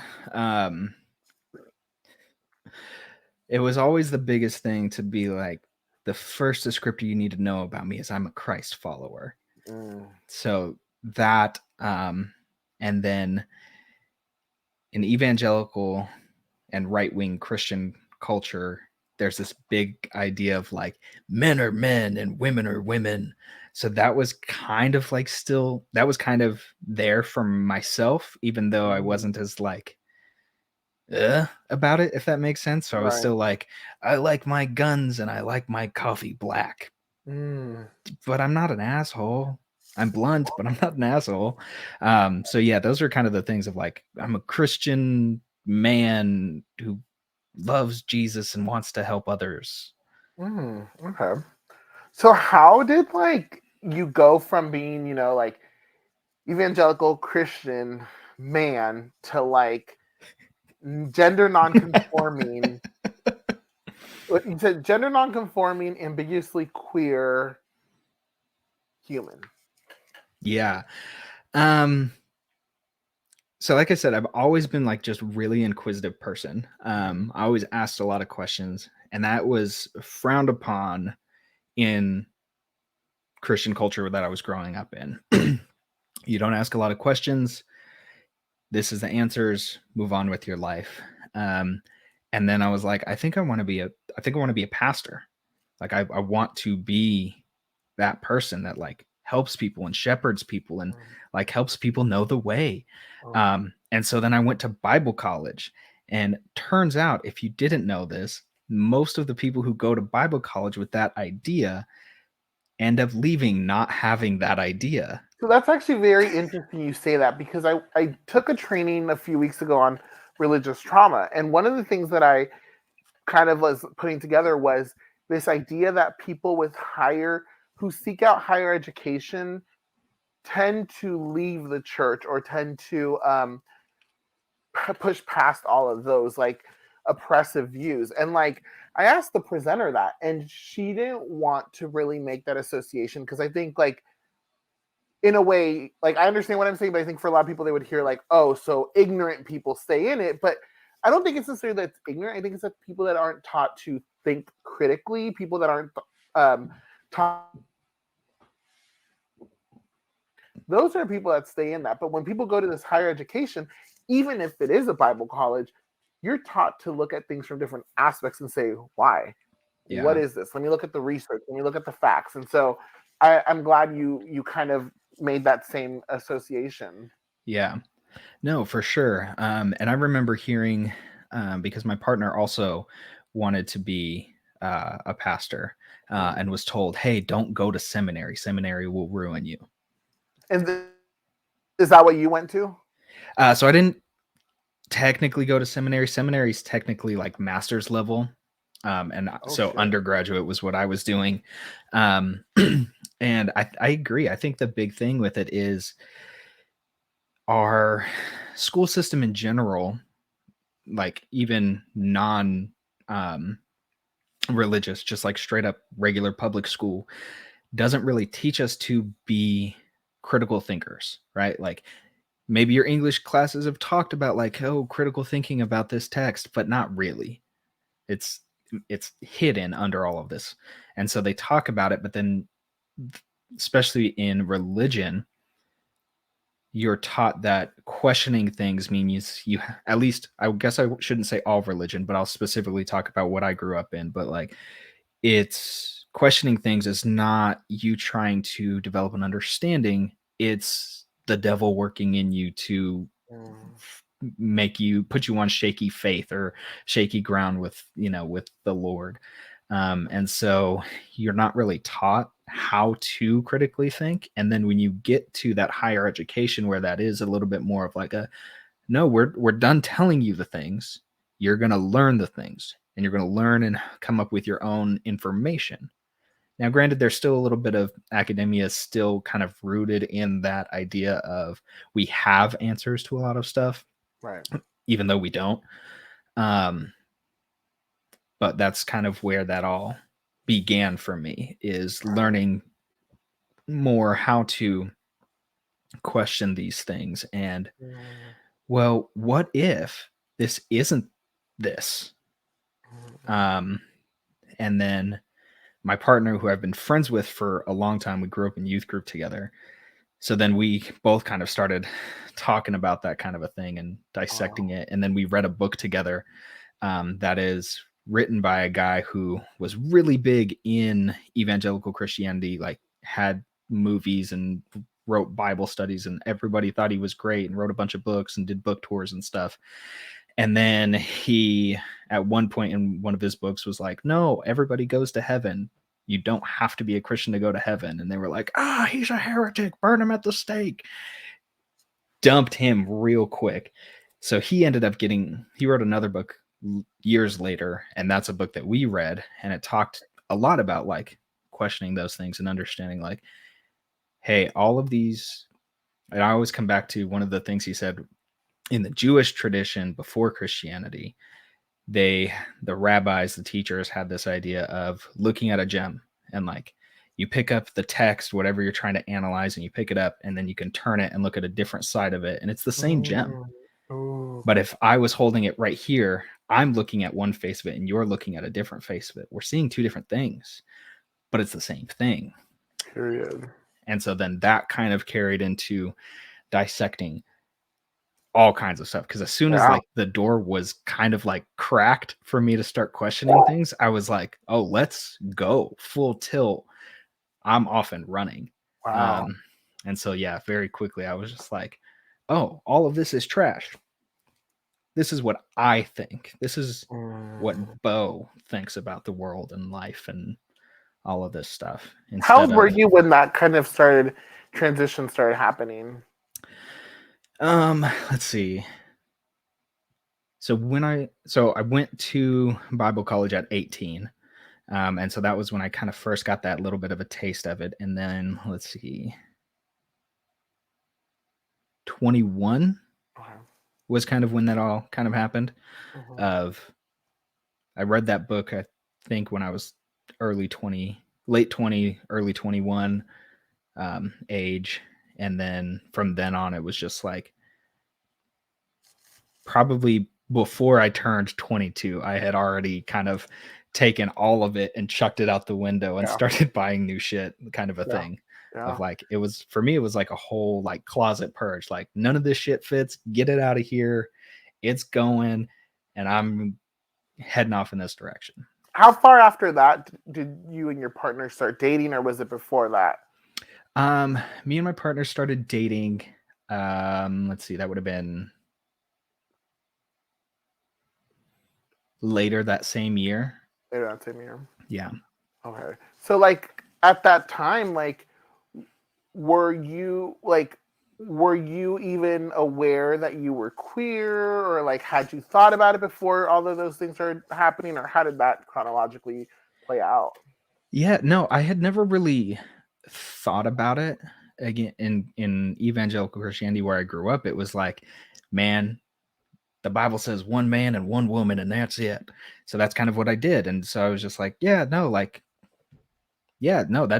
it was always the biggest thing to be like, the first descriptor you need to know about me is I'm a Christ follower. Mm. So that, and then in evangelical and right-wing Christian culture, there's this big idea of like men are men and women are women. So that was kind of like still, that was kind of there for myself, even though I wasn't as like about it, if that makes sense. So I was Right. still like, I like my guns and I like my coffee black, Mm. but I'm not an asshole. I'm blunt, but I'm not an asshole. So yeah, those are kind of the things of like, I'm a Christian man who loves Jesus and wants to help others. Mm. Okay. So how did like you go from being, like evangelical Christian man to like gender non-conforming? You said gender non-conforming, ambiguously queer human. Yeah. So like I said, I've always been like just really inquisitive person. I always asked a lot of questions, and that was frowned upon in Christian culture that I was growing up in. You don't ask a lot of questions. This is the answers. Move on with your life. And then I was like, I think I want to be a pastor. Like I want to be that person that like helps people and shepherds people and like helps people know the way. And so then I went to Bible college, and turns out, if you didn't know this, most of the people who go to Bible college with that idea end up leaving not having that idea. So that's actually very interesting you say that, because I took a training a few weeks ago on religious trauma. And one of the things that I kind of was putting together was this idea that people who seek out higher education tend to leave the church, or tend to push past all of those like oppressive views. And like I asked the presenter that, and she didn't want to really make that association, because I think like in a way, like I understand what I'm saying, but I think for a lot of people they would hear like, oh, so ignorant people stay in it. But I don't think it's necessarily that it's ignorant. I think it's that people that aren't taught to think critically, people that aren't taught. Those are people that stay in that. But when people go to this higher education, even if it is a Bible college, you're taught to look at things from different aspects and say, why? Yeah. What is this? Let me look at the research. Let me look at the facts. And so I'm glad you kind of made that same association. Yeah. No, for sure. And I remember hearing, because my partner also wanted to be a pastor, and was told, hey, don't go to seminary. Seminary will ruin you. And is that what you went to? So I didn't technically go to seminary. Seminary is technically like master's level. So undergraduate was what I was doing. And I agree. I think the big thing with it is our school system in general, like even non religious, just like straight up regular public school, doesn't really teach us to be critical thinkers, right? Like maybe your English classes have talked about like, oh, critical thinking about this text, but not really. It's hidden under all of this. And so they talk about it, but then especially in religion, you're taught that questioning things means you at least, I guess I shouldn't say all religion, but I'll specifically talk about what I grew up in. But like, it's questioning things is not you trying to develop an understanding. It's the devil working in you to put you on shaky faith or shaky ground with the Lord. And so you're not really taught how to critically think. And then when you get to that higher education where that is a little bit more of like no, we're done telling you the things. You're going to learn the things, and you're going to learn and come up with your own information. Now, granted, there's still a little bit of academia still kind of rooted in that idea of we have answers to a lot of stuff, Right. even though we don't. But that's kind of where that all began for me, is learning more how to question these things. And, well, what if this isn't this? And then my partner, who I've been friends with for a long time, we grew up in youth group together. So then we both kind of started talking about that kind of a thing and dissecting it. And then we read a book together that is written by a guy who was really big in evangelical Christianity, like had movies and wrote Bible studies, and everybody thought he was great and wrote a bunch of books and did book tours and stuff. And then he, at one point in one of his books, was like, no, everybody goes to heaven. You don't have to be a Christian to go to heaven. And they were like, he's a heretic, burn him at the stake. Dumped him real quick. So he ended up he wrote another book years later, and that's a book that we read, and it talked a lot about like questioning those things and understanding like, hey, all of these, and I always come back to one of the things he said in the Jewish tradition before Christianity, the rabbis, the teachers had this idea of looking at a gem, and like you pick up the text, whatever you're trying to analyze, and you pick it up, and then you can turn it and look at a different side of it, and it's the same gem. But if I was holding it right here, I'm looking at one face of it and you're looking at a different face of it. We're seeing two different things, but it's the same thing. Period. And so then that kind of carried into dissecting all kinds of stuff. Because as soon as like the door was kind of like cracked for me to start questioning things, I was like, oh, let's go full tilt. I'm off and running. Wow. And so, yeah, very quickly, I was just like, oh, all of this is trash. This is what I think. This is what Beaux thinks about the world and life and all of this stuff. How old were you when that kind of transition started happening? Let's see. So I went to Bible college at 18. And so that was when I kind of first got that little bit of a taste of it. And then let's see, 21 was kind of when that all kind of happened. I read that book, I think, when I was late 20, early 21 age. And then from then on, it was just like probably before I turned 22, I had already kind of taken all of it and chucked it out the window and started buying new shit, kind of a thing. Of like, it was, for me, it was like a whole like closet purge. Like, none of this shit fits. Get it out of here. It's going. And I'm heading off in this direction. How far after that did you and your partner start dating, or was it before that? Me and my partner started dating. Let's see, that would have been later that same year. Yeah. Okay. So like at that time, like, were you even aware that you were queer, or like had you thought about it before all of those things started happening, or how did that chronologically play out? Yeah, no, I had never really thought about it. Again, in evangelical Christianity where I grew up, it was like, man, the Bible says one man and one woman, and that's it. So that's kind of what I did. And so I was just like, that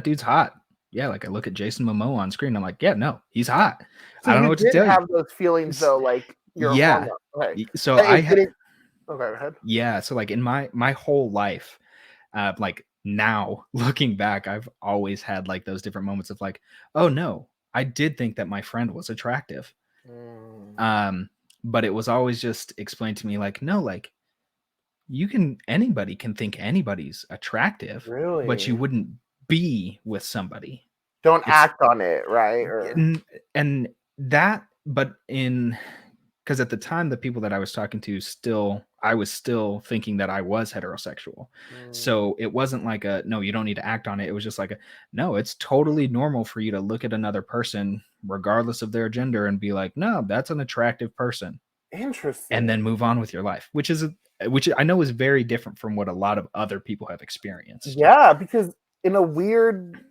dude's hot. Yeah, like I look at Jason Momoa on screen, I'm like, yeah, no, he's hot. So I don't know what to tell you. Have those feelings though, like your hormone. Okay. So I had. Okay, go ahead. Yeah, so like in my whole life, like now looking back, I've always had like those different moments of like, oh no, I did think that my friend was attractive. But it was always just explained to me like, no, like anybody can think anybody's attractive, really? But you wouldn't be with somebody. Don't act on it, right? And that, but because at the time, the people that I was talking to I was still thinking that I was heterosexual. So it wasn't like no, you don't need to act on it. It was just like no, it's totally normal for you to look at another person, regardless of their gender, and be like, no, that's an attractive person. Interesting. And then move on with your life, which I know is very different from what a lot of other people have experienced. Yeah, because in a weird,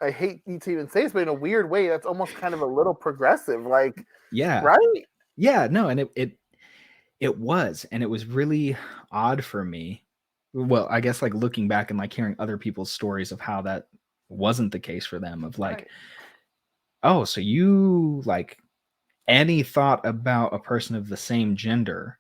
I hate to even say this, but in a weird way, that's almost kind of a little progressive, like, Yeah. right? Yeah, no, and it was, and it was really odd for me. Well, I guess like looking back and like hearing other people's stories of how that wasn't the case for them, of like, Right. oh, so you like any thought about a person of the same gender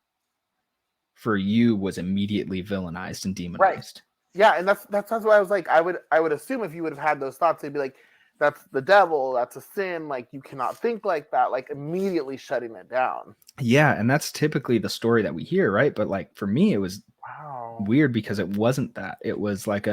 for you was immediately villainized and Right. demonized. Yeah, and that's why I was like, I would assume if you would have had those thoughts, they'd be like, that's the devil, that's a sin, like you cannot think like that, like immediately shutting it down. Yeah, and that's typically the story that we hear, right? But like for me, it was Wow. weird because it wasn't that. It was like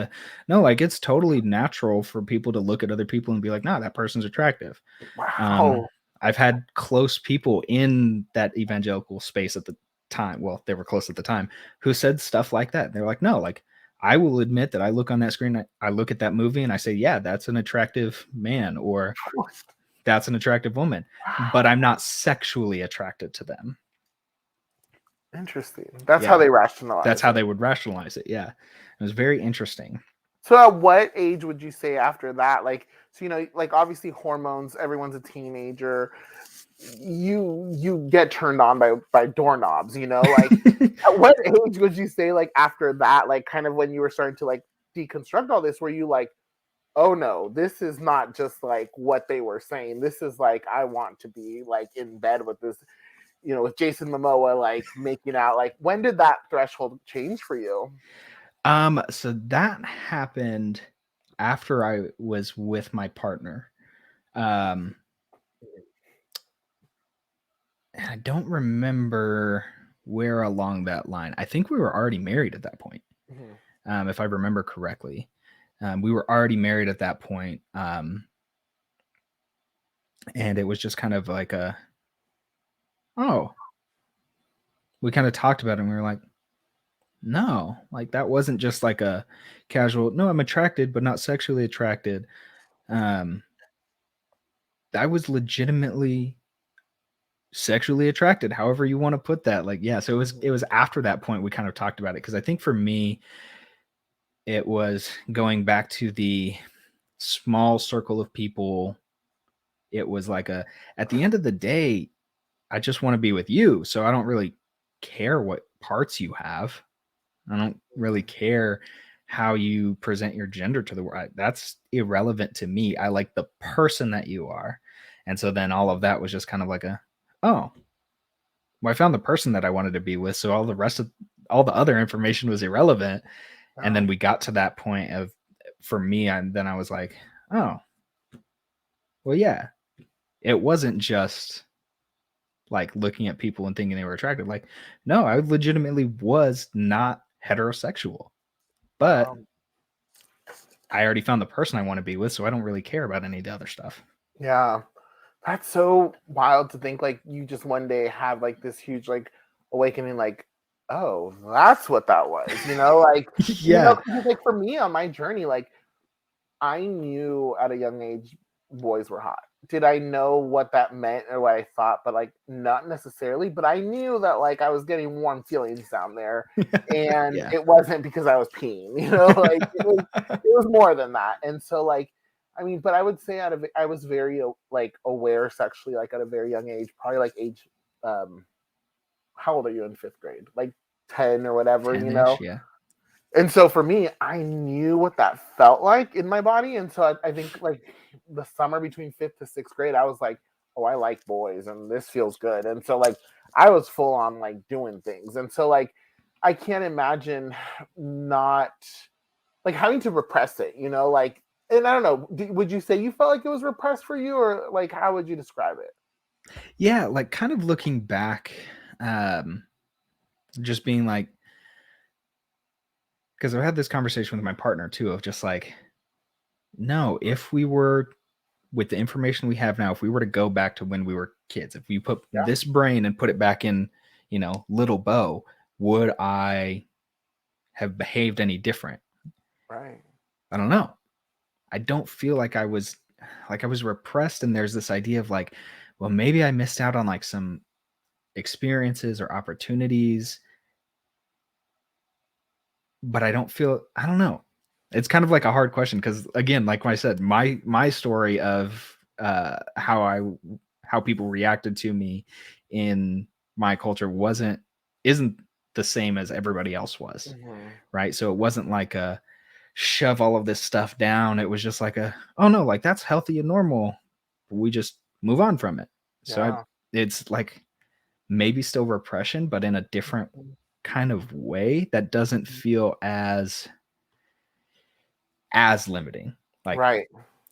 no, like it's totally natural for people to look at other people and be like, nah, that person's attractive. Wow. I've had close people in that evangelical space at the time. Well, they were close at the time, who said stuff like that. They're like, no, like I will admit that I look on that screen, I look at that movie and I say, yeah, that's an attractive man, or that's an attractive woman, but I'm not sexually attracted to them. Interesting. That's how they rationalize. That's how they would rationalize it. Yeah. It was very interesting. So at what age would you say after that? Like, so, you know, like obviously hormones, everyone's a teenager. You get turned on by doorknobs, you know, like at what age would you say, like after that, like kind of when you were starting to like deconstruct all this, were you like, oh no, this is not just like what they were saying. This is like, I want to be like in bed with this, you know, with Jason Momoa, like making out. Like, when did that threshold change for you? So that happened after I was with my partner. And I don't remember where along that line. I think we were already married at that point. Mm-hmm. If I remember correctly. We were already married at that point. And it was just kind of like we kind of talked about it and we were like, no, like that wasn't just like a casual, no, I'm attracted, but not sexually attracted. I was legitimately sexually attracted, however you want to put that. Like, yeah. So it was after that point we kind of talked about it. Cause I think for me, it was going back to the small circle of people. It was like at the end of the day, I just want to be with you. So I don't really care what parts you have. I don't really care how you present your gender to the world. That's irrelevant to me. I like the person that you are. And so then all of that was just kind of like well, I found the person that I wanted to be with. So all the other information was irrelevant. Wow. And then we got to that point of, for me, and then I was like, oh, well, yeah, it wasn't just like looking at people and thinking they were attractive. Like, no, I legitimately was not heterosexual, but I already found the person I want to be with, so I don't really care about any of the other stuff. Yeah, that's so wild to think. Like, you just one day have like this huge like awakening, like, oh, that's what that was, you know, like, Yeah. you know, like for me on my journey, like I knew at a young age boys were hot. Did I know what that meant or what I thought? But like, not necessarily. But I knew that like I was getting warm feelings down there, and Yeah. it wasn't because I was peeing. You know, like it was more than that. And so like, I mean, but I would say I was very like aware sexually, like at a very young age, probably like age. How old are you in fifth grade? Like 10 or whatever, 10-ish, you know. Yeah. And so for me, I knew what that felt like in my body. And so I think like the summer between fifth to sixth grade, I was like, oh, I like boys and this feels good. And so like I was full on like doing things. And so like I can't imagine not like having to repress it, you know, like, and I don't know, would you say you felt like it was repressed for you, or like how would you describe it? Yeah, like kind of looking back, just being like, because I've had this conversation with my partner too, of just like, no, if we were, with the information we have now, if we were to go back to when we were kids, if we put this brain and put it back in, you know, little Beau, would I have behaved any different? Right. I don't know. I don't feel like I was repressed. And there's this idea of like, well, maybe I missed out on like some experiences or opportunities, but I don't know. it's kind of like a hard question because, again, like I said, my story of how people reacted to me in my culture isn't the same as everybody else was, right? So it wasn't like a shove all of this stuff down. It was just like oh no, like that's healthy and normal. We just move on from it. So it's like maybe still repression, but in a different kind of way that doesn't feel as limiting. Like, Right.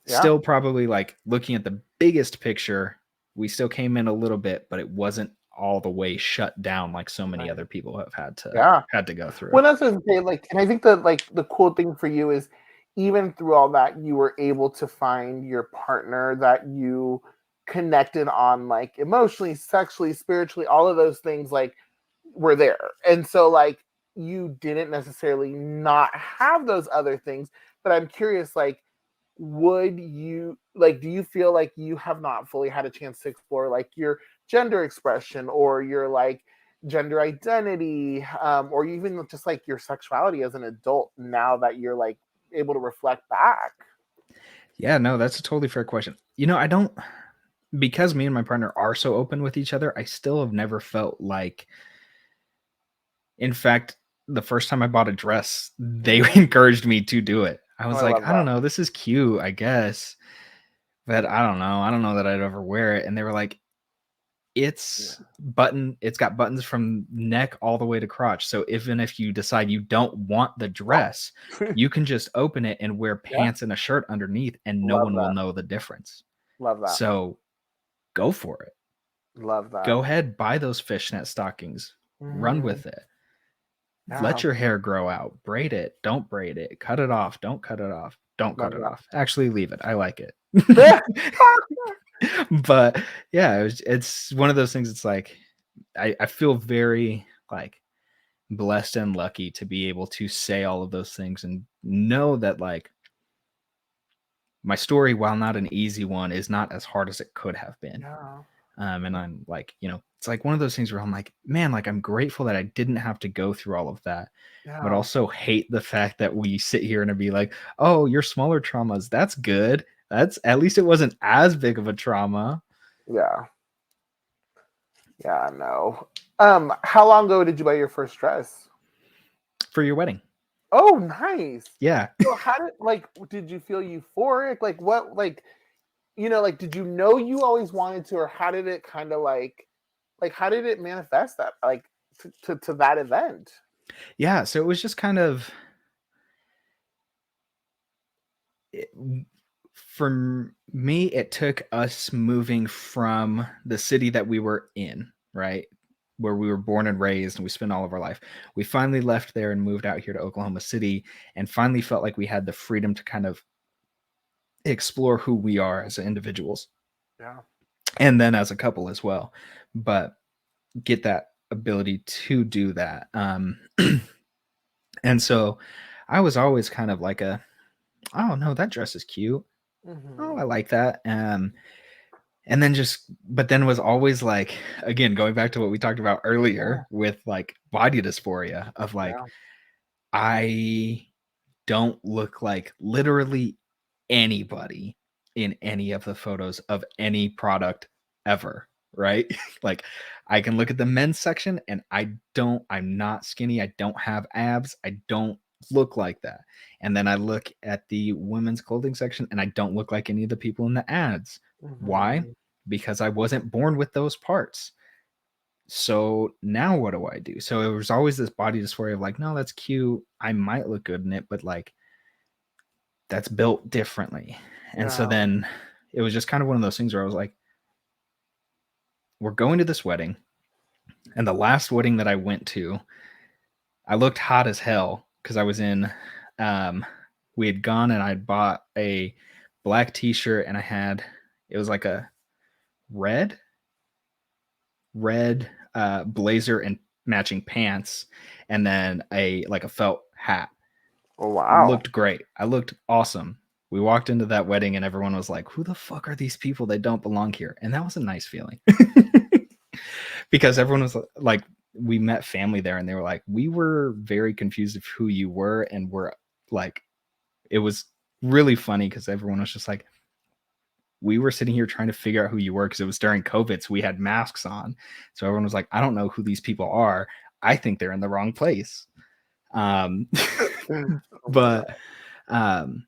Yeah. still probably like looking at the biggest picture, we still came in a little bit, but it wasn't all the way shut down like so many other people have had to go through. Well, that's what I'm saying. Like, and I think that like the cool thing for you is even through all that, you were able to find your partner that you connected on, like emotionally, sexually, spiritually, all of those things like were there. And so like you didn't necessarily not have those other things, but I'm curious, like, would you like, do you feel like you have not fully had a chance to explore like your gender expression or your like gender identity, or even just like your sexuality as an adult now that you're like able to reflect back? Yeah, no, that's a totally fair question. I don't, because me and my partner are so open with each other, I still have never felt like, in fact, the first time I bought a dress, they encouraged me to do it. I was like, I don't know, this is cute, I guess, but I don't know. I don't know that I'd ever wear it. And they were like, it's got buttons from neck all the way to crotch. So even if you decide you don't want the dress, you can just open it and wear pants and a shirt underneath and no one will know the difference. Love that. So go for it. Love that. Go ahead, buy those fishnet stockings, run with it. Let your hair grow out, braid it, don't braid it, cut it off, don't cut it off, don't cut it off. Actually, leave it. I like it. But yeah, it's one of those things. It's like I feel very like blessed and lucky to be able to say all of those things and know that like my story, while not an easy one, is not as hard as it could have been. And I'm like, it's like one of those things where I'm like, man, like I'm grateful that I didn't have to go through all of that, but also hate the fact that we sit here and be like, oh, your smaller traumas, that's good. That's at least it wasn't as big of a trauma. Yeah, no. How long ago did you buy your first dress? For your wedding. Oh, nice. Yeah. So how did you feel euphoric? Like what, like, like, did you know you always wanted to, or how did it kind of like how did it manifest that like to that event? Yeah. So it was just kind of, for me, it took us moving from the city that we were in, right? Where we were born and raised and we spent all of our life. We finally left there and moved out here to Oklahoma City and finally felt like we had the freedom to kind of explore who we are as individuals. Yeah. And then as a couple as well. But get that ability to do that. And so I was always kind of like oh no, that dress is cute. Oh, I like that. And then but then was always like, again, going back to what we talked about earlier with like body dysphoria of like, I don't look like literally anybody in any of the photos of any product ever, right? Like I can look at the men's section and I'm not skinny. I don't have abs. I don't look like that. And then I look at the women's clothing section and I don't look like any of the people in the ads. Why? Because I wasn't born with those parts. So now what do I do? So it was always this body dysphoria of like, no, that's cute. I might look good in it, but like that's built differently. And so then it was just kind of one of those things where I was like, we're going to this wedding. And the last wedding that I went to, I looked hot as hell because I was in, we had gone and I bought a black t-shirt and it was like a red blazer and matching pants. And then a felt hat. Oh, wow. Looked great. I looked awesome. We walked into that wedding and everyone was like, who the fuck are these people? They don't belong here. And that was a nice feeling because everyone was like, we met family there and they were like, we were very confused of who you were. And we're like it was really funny because everyone was just like, we were sitting here trying to figure out who you were because it was during COVID, so we had masks on. So everyone was like, I don't know who these people are. I think they're in the wrong place. Oh my But God.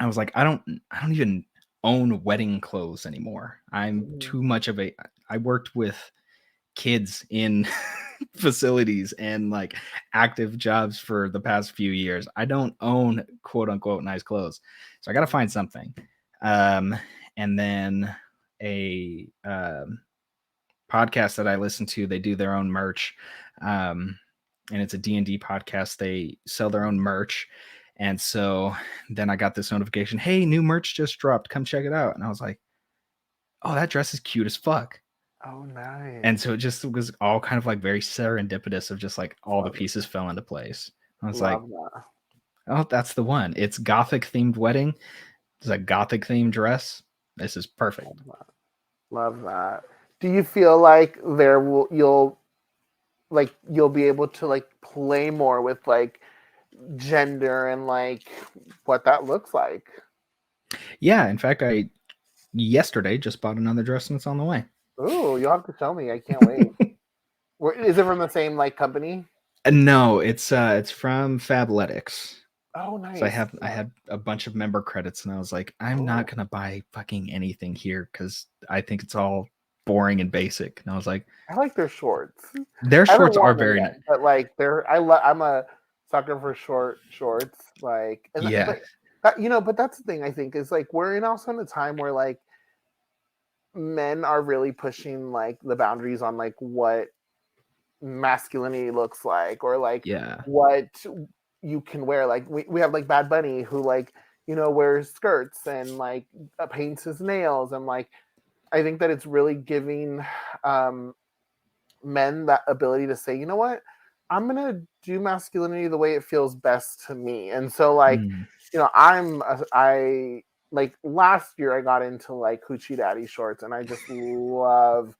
I was like, I don't even own wedding clothes anymore. I'm too much of I worked with kids in facilities and like active jobs for the past few years. I don't own quote unquote nice clothes. So I got to find something. And then a podcast that I listen to, they do their own merch. And it's a D&D podcast. They sell their own merch. And so then I got this notification, hey, new merch just dropped. Come check it out. And I was like, oh, that dress is cute as fuck. Oh, nice. And so it just was all kind of like very serendipitous of just like all the Love pieces fell into place. I was Love like, that. oh, that's the one. It's gothic themed wedding. It's a gothic themed dress. This is perfect. Love that. Do you feel like you'll be able to like play more with like gender and like what that looks like? Yeah. In fact, I yesterday just bought another dress and it's on the way. Ooh, you'll have to show me. I can't wait. Is it from the same like company? No, it's from Fabletics. Oh, nice. So I had a bunch of member credits and I was like, I'm not gonna buy fucking anything here because I think it's all boring and basic. And I was like, I like their shorts. their I haven't shorts are worn them very yet, nice. but like I'm a sucker for shorts. Like, and Yeah. but that's the thing I think is like we're also in a time where like men are really pushing like the boundaries on like what masculinity looks like or like Yeah. what you can wear. Like we have like Bad Bunny who like wears skirts and like paints his nails, and like I think that it's really giving men that ability to say, you know what, I'm gonna do masculinity the way it feels best to me. And so like I like last year I got into like hoochie daddy shorts, and I just love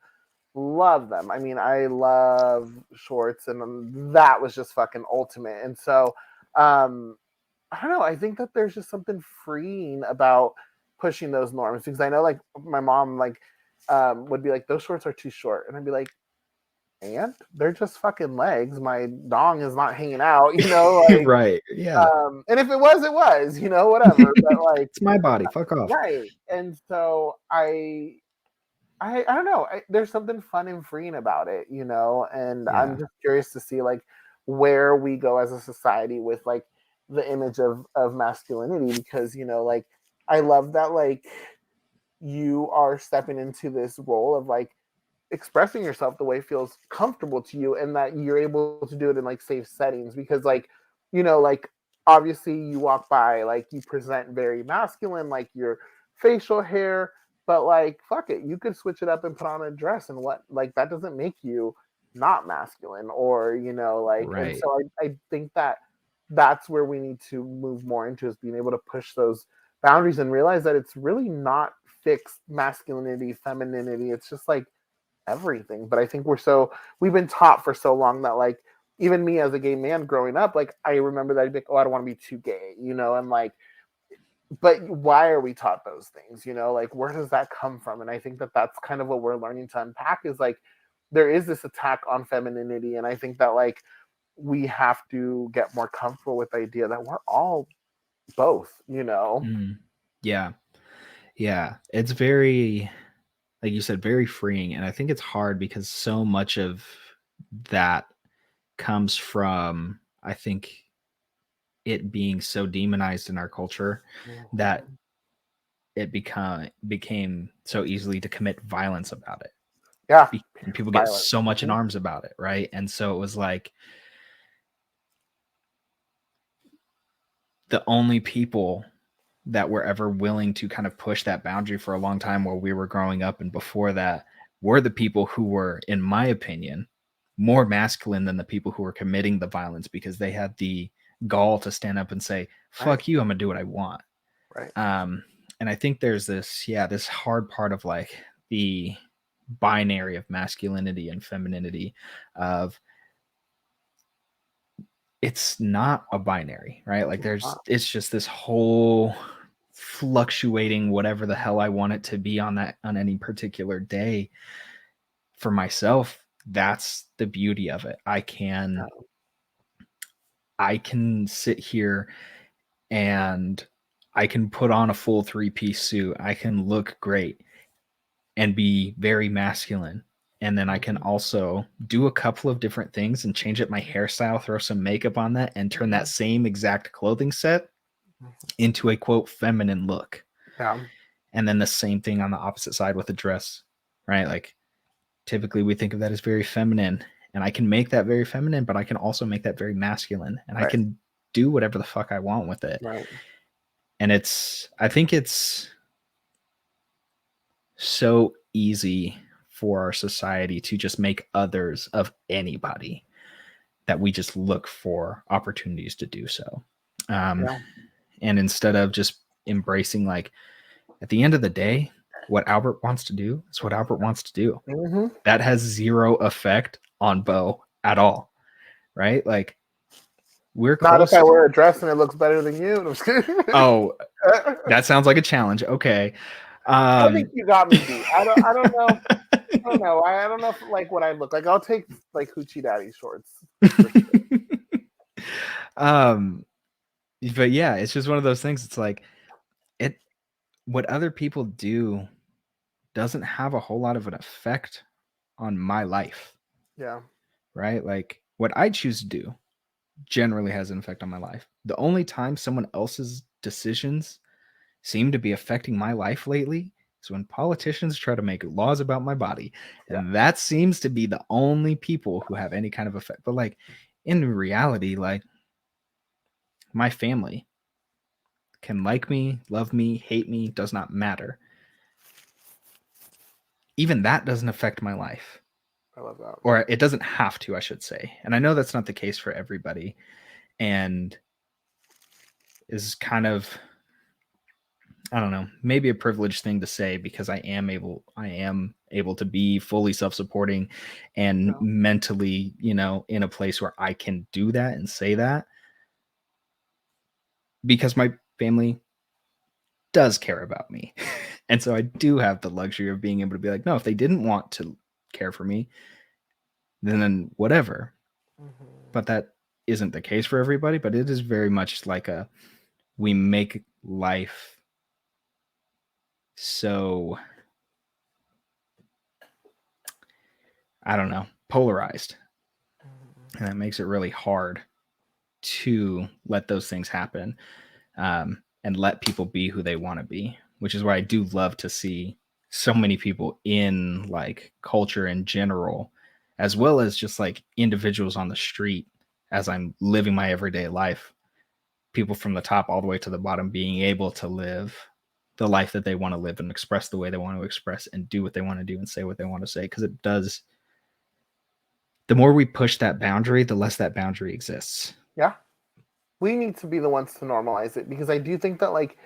them. I mean, I love shorts, and that was just fucking ultimate. And so I don't know, I think that there's just something freeing about pushing those norms, because I know like my mom like would be like, those shorts are too short, and I'd be like, and they're just fucking legs. My dong is not hanging out, like, Right. Yeah. and if it was, whatever. But like, It's my body. Fuck off. right. And so I don't know. There's something fun and freeing about it, and Yeah. I'm just curious to see like where we go as a society with like the image of masculinity, because like I love that like you are stepping into this role of like expressing yourself the way it feels comfortable to you, and that you're able to do it in like safe settings, because like like obviously you walk by, like you present very masculine, like your facial hair, but like fuck it, you could switch it up and put on a dress, and what, like that doesn't make you not masculine, or like. Right. And so I think that that's where we need to move more into, is being able to push those boundaries and realize that it's really not fixed masculinity, femininity. It's just like everything. But I think we've been taught for so long that like even me as a gay man growing up, like I remember that I'd be like, oh, I don't want to be too gay, and like, but why are we taught those things, like where does that come from? And I think that that's kind of what we're learning to unpack, is like there is this attack on femininity, and I think that like we have to get more comfortable with the idea that we're all both, Yeah. Yeah. It's very, like you said, very freeing. And I think it's hard because so much of that comes from, I think, it being so demonized in our culture that it became so easily to commit violence about it. Yeah. And people get so much in arms about it, right? And so it was like the only people that were ever willing to kind of push that boundary for a long time while we were growing up and before that were the people who were, in my opinion, more masculine than the people who were committing the violence, because they had the gall to stand up and say, fuck you, I'm gonna do what I want. Right. And I think there's this hard part of like the binary of masculinity and femininity, of it's not a binary, right? Like not. it's just this whole fluctuating whatever the hell I want it to be on any particular day. For myself, that's the beauty of it. I can sit here and I can put on a full 3-piece suit. I can look great and be very masculine. And then I can also do a couple of different things and change up my hairstyle, throw some makeup on that, and turn that same exact clothing set into a quote feminine look. Yeah. And then the same thing on the opposite side with a dress, right? Like typically we think of that as very feminine, and I can make that very feminine, but I can also make that very masculine, and I can do whatever the fuck I want with it. Right. And I think it's so easy for our society to just make others of anybody that we just look for opportunities to do so. And instead of just embracing, like, at the end of the day, what Albert wants to do is what Albert wants to do. Mm-hmm. That has zero effect on Beaux at all, right? Like, we're not close. If I wear a dress and it looks better than you. I'm just kidding. Oh, that sounds like a challenge. Okay. I think you got me beat. I don't know. I don't know if, like, what I look like. I'll take like Hoochie Daddy shorts. But yeah, it's just one of those things. It's like what other people do doesn't have a whole lot of an effect on my life. Yeah. Right? Like, what I choose to do generally has an effect on my life. The only time someone else's decisions seem to be affecting my life lately is when politicians try to make laws about my body. And that seems to be the only people who have any kind of effect. But, like, in reality, like, my family can like me, love me, hate me, does not matter. Even that doesn't affect my life. I love that. Or it doesn't have to, I should say. And I know that's not the case for everybody, and is kind of, I don't know, maybe a privileged thing to say, because I am able to be fully self-supporting and mentally, in a place where I can do that and say that, because my family does care about me. And so I do have the luxury of being able to be like, no, if they didn't want to care for me, then whatever. But that isn't the case for everybody. But it is very much like we make life so, I don't know, polarized. And that makes it really hard to let those things happen, and let people be who they want to be, which is why I do love to see so many people in, like, culture in general, as well as just like individuals on the street as I'm living my everyday life, people from the top all the way to the bottom being able to live the life that they want to live and express the way they want to express and do what they want to do and say what they want to say. Because it does, the more we push that boundary, the less that boundary exists. Yeah. We need to be the ones to normalize it, because I do think that, like,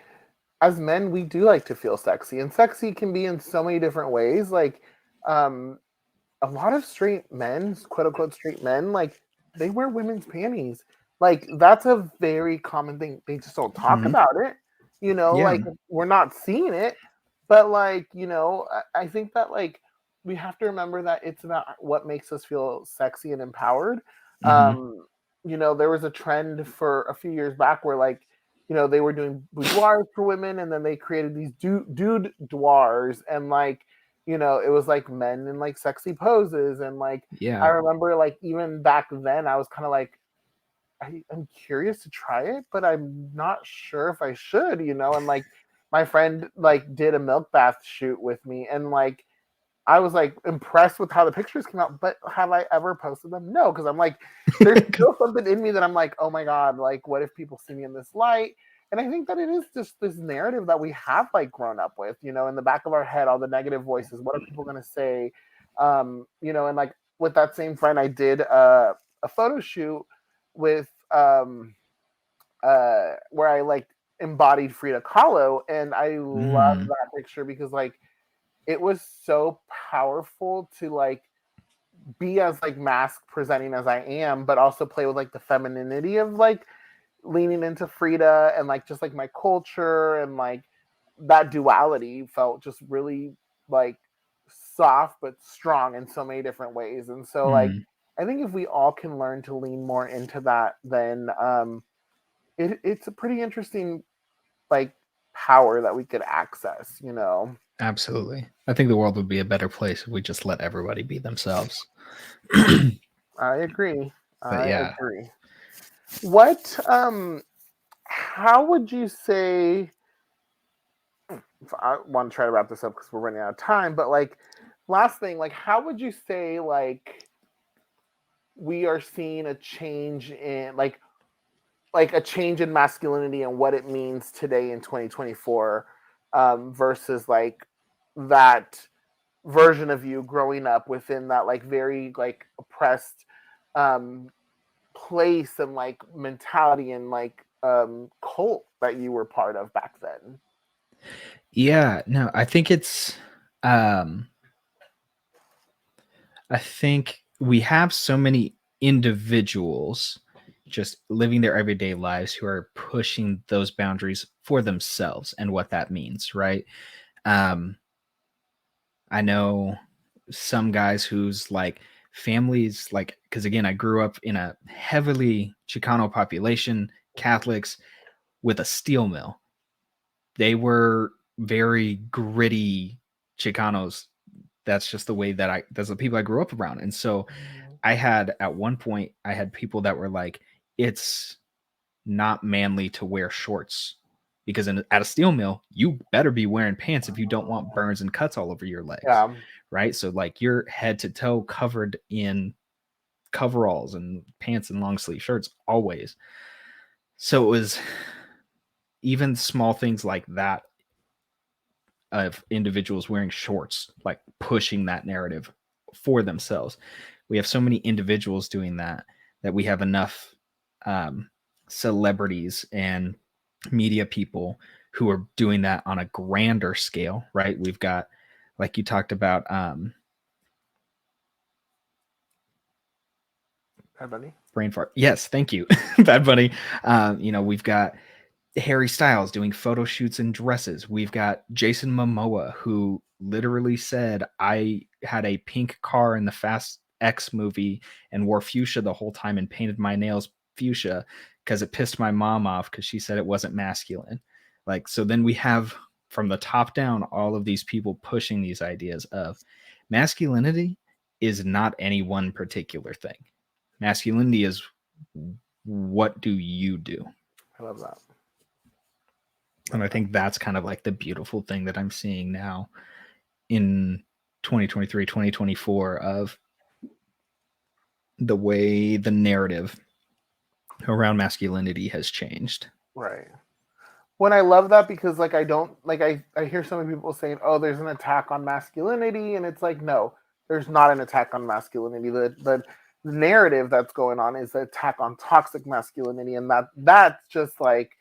as men, we do like to feel sexy, and sexy can be in so many different ways. Like, a lot of straight men, quote unquote straight men, like, they wear women's panties. Like, that's a very common thing. They just don't talk about it. Like, we're not seeing it. But, like, I think that, like, we have to remember that it's about what makes us feel sexy and empowered. There was a trend for a few years back where, like, they were doing boudoirs for women, and then they created these dude doirs, and, like, it was like men in, like, sexy poses, and, like, I remember, like, even back then I was kind of like, I'm curious to try it, but I'm not sure if I should, and, like, my friend, like, did a milk bath shoot with me, and, like, I was, like, impressed with how the pictures came out, but have I ever posted them? No, because I'm like, there's still something in me that I'm like, oh my God, like, what if people see me in this light? And I think that it is just this narrative that we have, like, grown up with, in the back of our head, all the negative voices. What are people going to say? And, like, with that same friend, I did a photo shoot with where I, like, embodied Frida Kahlo, and I love that picture because, like, it was so powerful to, like, be as like mask presenting as I am, but also play with like the femininity of like leaning into Frida and like just like my culture, and like that duality felt just really like soft but strong in so many different ways. And so like Mm, I think if we all can learn to lean more into that, then it's a pretty interesting like power that we could access, you know. absolutely. I think the world would be a better place if we just let everybody be themselves. I agree. But I yeah, agree. What how would you say, I want to try to wrap this up because we're running out of time, but like last thing, like how would you say like we are seeing a change in like a change in masculinity and what it means today in 2024 versus like that version of you growing up within that like very like oppressed um place and like mentality and like cult that you were part of back then? yeah, no, I think it's um I think we have so many individuals just living their everyday lives who are pushing those boundaries for themselves and what that means, right? Um, I know some guys whose like families, like, because again, I grew up in a heavily Chicano population, Catholics with a steel mill. They were very gritty Chicanos. That's just the way that that's the people I grew up around. And so I had at one point, I had people that were like, it's not manly to wear shorts because at a steel mill, you better be wearing pants if you don't want burns and cuts all over your legs. Yeah. Right. So, like, you're head to toe covered in coveralls and pants and long sleeve shirts always. So, it was even small things like that of individuals wearing shorts, like pushing that narrative for themselves. We have so many individuals doing that we have enough um, celebrities and media people who are doing that on a grander scale, right? We've got, like you talked about, Bad Bunny. brain fart. Yes, thank you, Bad Bunny. We've got Harry Styles doing photo shoots in dresses. We've got Jason Momoa, who literally said, I had a pink car in the Fast X movie and wore fuchsia the whole time and painted my nails fuchsia because it pissed my mom off because she said it wasn't masculine. Like, so then we have from the top down all of these people pushing these ideas of masculinity is not any one particular thing. Masculinity is, what do you do? I love that. And I think that's kind of like the beautiful thing that I'm seeing now in 2023, 2024 of the way the narrative around masculinity has changed. Right. When I love that because like I don't like I hear so many people saying, oh, there's an attack on masculinity, and it's like, no, there's not an attack on masculinity. The narrative that's going on is the attack on toxic masculinity, and that's just like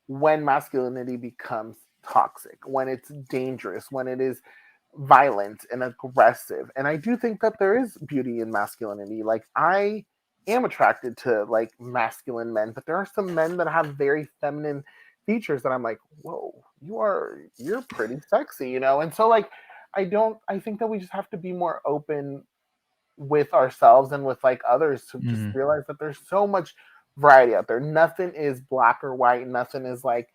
when masculinity becomes toxic, when it's dangerous, when it is violent and aggressive. And I do think that there is beauty in masculinity. Like I am attracted to like masculine men, but there are some men that have very feminine features that I'm like, whoa, you're pretty sexy, you know? And so like I think that we just have to be more open with ourselves and with like others to just realize that there's so much variety out there. Nothing is black or white, nothing is like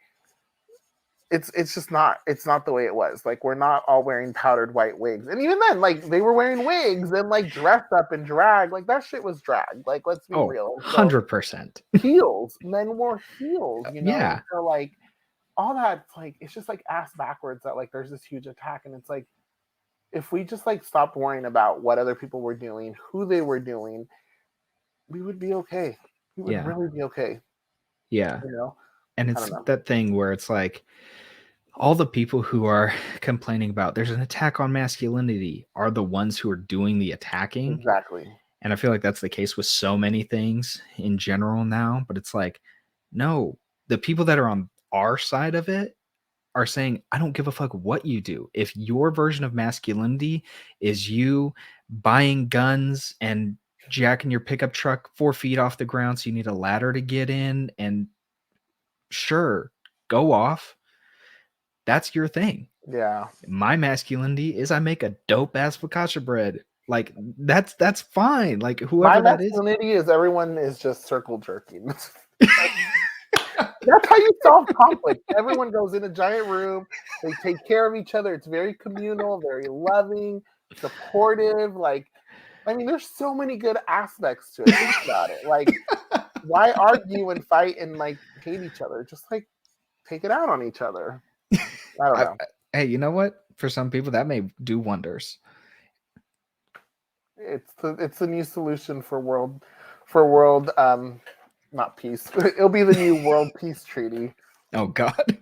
it's just not, it's not the way it was. Like we're not all wearing powdered white wigs. And even then, like they were wearing wigs and like dressed up in drag. Like that shit was drag. Like let's be Oh, real. So 100%. heels, men wore heels, you know? Yeah. And so like all that, like it's just like ass backwards that like there's this huge attack. And it's like if we just like stopped worrying about what other people were doing, who they were doing, we would be okay. We would Yeah. really be okay. Yeah. You know? And I it's don't know. that thing where it's like all the people who are complaining about there's an attack on masculinity are the ones who are doing the attacking. Exactly. And I feel like that's the case with so many things in general now. But it's like, no, the people that are on our side of it are saying, I don't give a fuck what you do. If your version of masculinity is you buying guns and jacking your pickup truck 4 feet off the ground so you need a ladder to get in, and sure, go off. That's your thing. Yeah. My masculinity is I make a dope ass focaccia bread. Like that's fine. Like whoever My that is. masculinity is everyone is just circle jerking. That's how you solve conflict. Everyone goes in a giant room. They take care of each other. It's very communal, very loving, supportive. Like, I mean, there's so many good aspects to it. Think about it. Like, why argue and fight and like hate each other? Just like take it out on each other. I don't know. Hey, you know what? For some people, that may do wonders. It's the new solution for world not peace. It'll be the new world peace treaty. Oh God.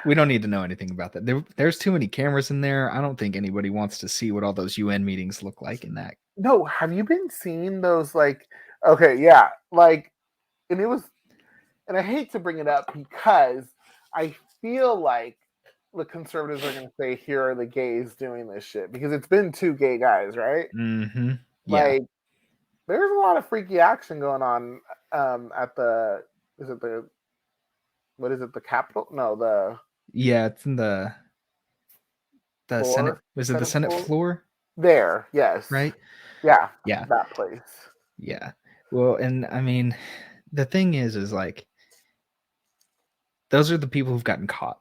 We don't need to know anything about that. There's too many cameras in there. I don't think anybody wants to see what all those UN meetings look like in that. No, have you been seeing those like okay, yeah, like and I hate to bring it up because I feel like the conservatives are going to say, here are the gays doing this shit because it's been 2 gay guys, right? Mm-hmm. Yeah. Like, there's a lot of freaky action going on at the the Capitol? No, yeah, it's in the floor? Senate. Was it the Senate floor? There, yes. Right? Yeah. Yeah. That place. Yeah. Well, and I mean, the thing is like, those are the people who've gotten caught.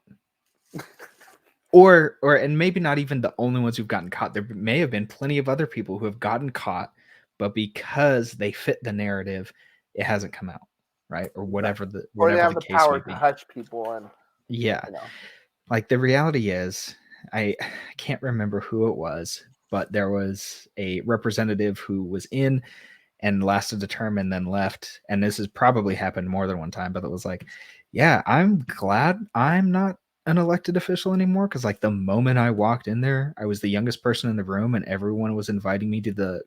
Or and maybe not even the only ones who've gotten caught. There may have been plenty of other people who have gotten caught, but because they fit the narrative, it hasn't come out, right? Or whatever the Or they have the the case power may to be. hush people and Yeah. you know. Like the reality is, I can't remember who it was, but there was a representative who was in and lasted a term and then left. And this has probably happened more than one time, but it was like, yeah, I'm glad I'm not an elected official anymore, because like the moment I walked in there, I was the youngest person in the room and everyone was inviting me to the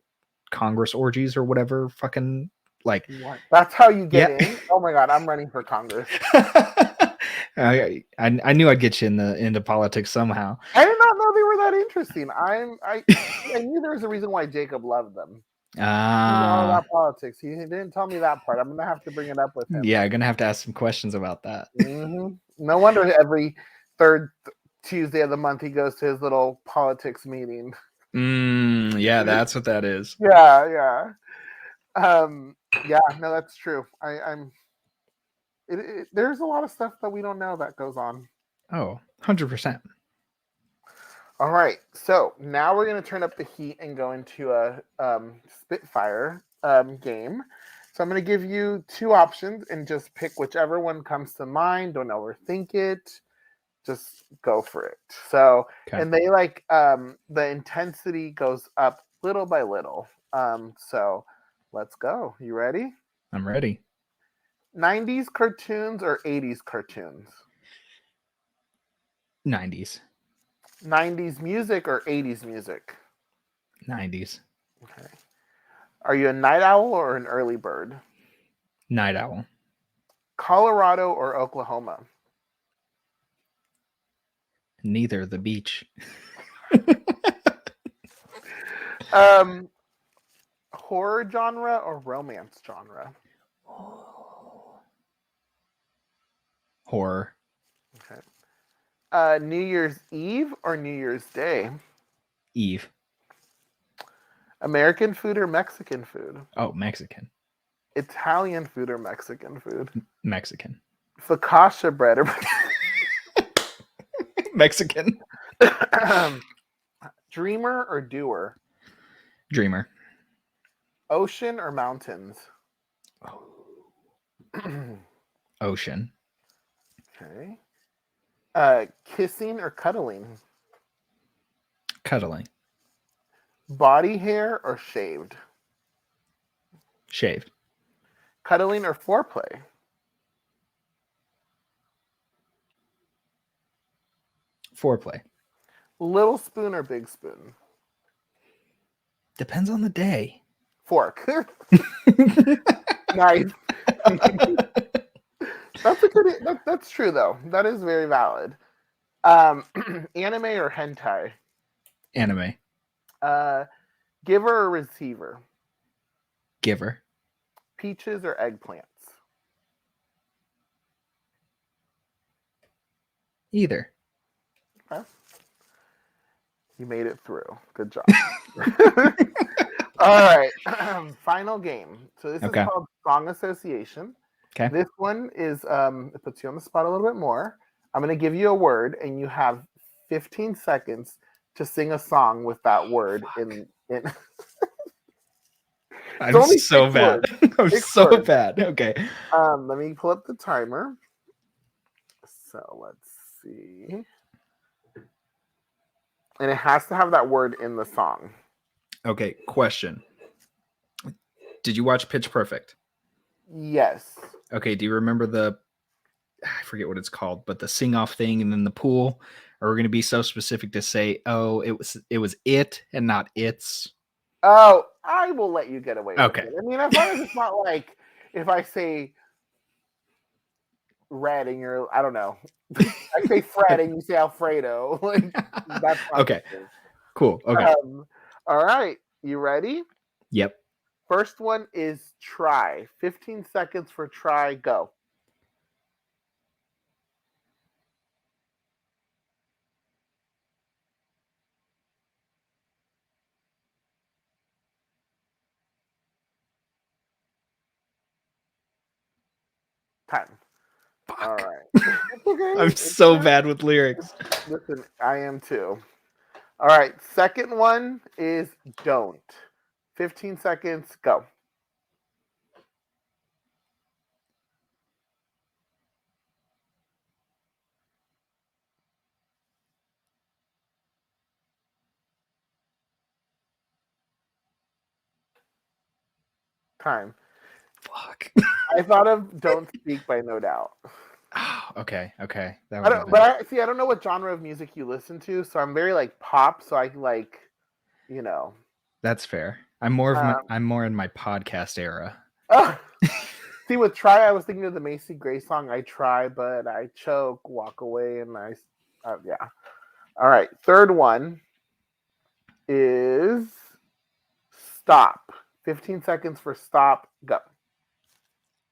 Congress orgies or whatever fucking like What? That's how you get Yeah. in? Oh my god, I'm running for Congress. I knew I'd get you into politics somehow. I did not know they were that interesting. I knew there was a reason why Jacob loved them. He knew all about politics. He didn't tell me that part. I'm gonna have to bring it up with him. Yeah, gonna have to ask some questions about that. Mm-hmm. No wonder every third Tuesday of the month he goes to his little politics meeting. Yeah, that's what that is. Yeah. Yeah, no, that's true. There's a lot of stuff that we don't know that goes on. Oh, 100%. All right, so now we're going to turn up the heat and go into a Spitfire game. So I'm going to give you 2 options and just pick whichever one comes to mind. Don't overthink it. Just go for it. So, Okay. And they like the intensity goes up little by little. So let's go. You ready? I'm ready. 90s cartoons or 80s cartoons? 90s. 90s music or 80s music? 90s. Okay. Are you a night owl or an early bird? Night owl. Colorado or Oklahoma? Neither. The beach. Horror genre or romance genre? Horror. Okay. New Year's Eve or New Year's Day? Eve. American food or Mexican food? Oh, Mexican. Italian food or Mexican food? Mexican. Focaccia bread or Mexican. Dreamer or doer? Dreamer. Ocean or mountains? Ocean. Okay. Kissing or cuddling? Cuddling. Body hair or shaved? Shaved. Cuddling or foreplay? Foreplay. Little spoon or big spoon? Depends on the day. Fork. Nice. That's a good. That's true though. That is very valid. Anime or hentai? Anime. Giver or receiver? Giver. Peaches or eggplants? Either. Okay. You made it through. Good job. All right. Final game. So this is called Song Association. Okay. This one is it puts you on the spot a little bit more. I'm going to give you a word, and you have 15 seconds to sing a song with that word in. I'm so bad. I'm so bad. Okay. Let me pull up the timer. So let's see. And it has to have that word in the song. Okay. Question. Did you watch Pitch Perfect? Yes. Okay. Do you remember I forget what it's called, but the sing off thing and then the pool? Are we going to be so specific to say, oh, it was it and not it's? Oh, I will let you get away with Okay. it. I mean, as long as it's not like if I say red and you're, I don't know. I say Fred and you say Alfredo. Like, that's okay. Cool. Okay. All right. You ready? Yep. First one is try. 15 seconds for try. Go. Time. Fuck. All right. Okay. I'm so bad with lyrics. Listen, I am too. All right. Second one is don't. 15 seconds. Go. Time. Fuck. I thought of Don't Speak by No Doubt. Oh, okay. That I don't know what genre of music you listen to, so I'm very like pop, so I like, you know. That's fair. I'm more in my podcast era. See, with Try, I was thinking of the Macy Gray song, I Try, but I Choke, Walk Away, and yeah. All right. Third one is Stop. 15 seconds for stop. Go.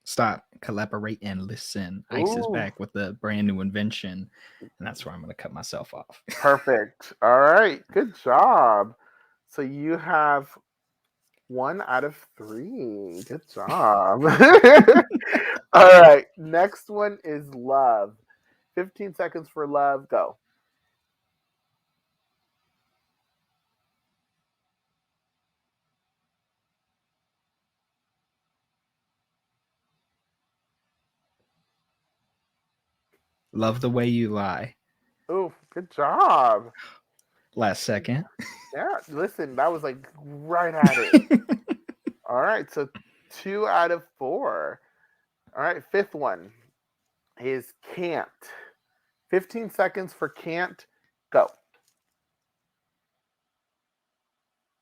Stop, collaborate, and listen. Ice is back with a brand new invention, and that's where I'm going to cut myself off. Perfect. All right. Good job. So you have 1 out of 3. Good job. All right. Next one is love. 15 seconds for love. Go. Love the way you lie. Oh, good job. Last second. Yeah. Listen, that was like right at it. All right. So 2 out of 4. All right. Fifth one is can't. 15 seconds for can't. Go.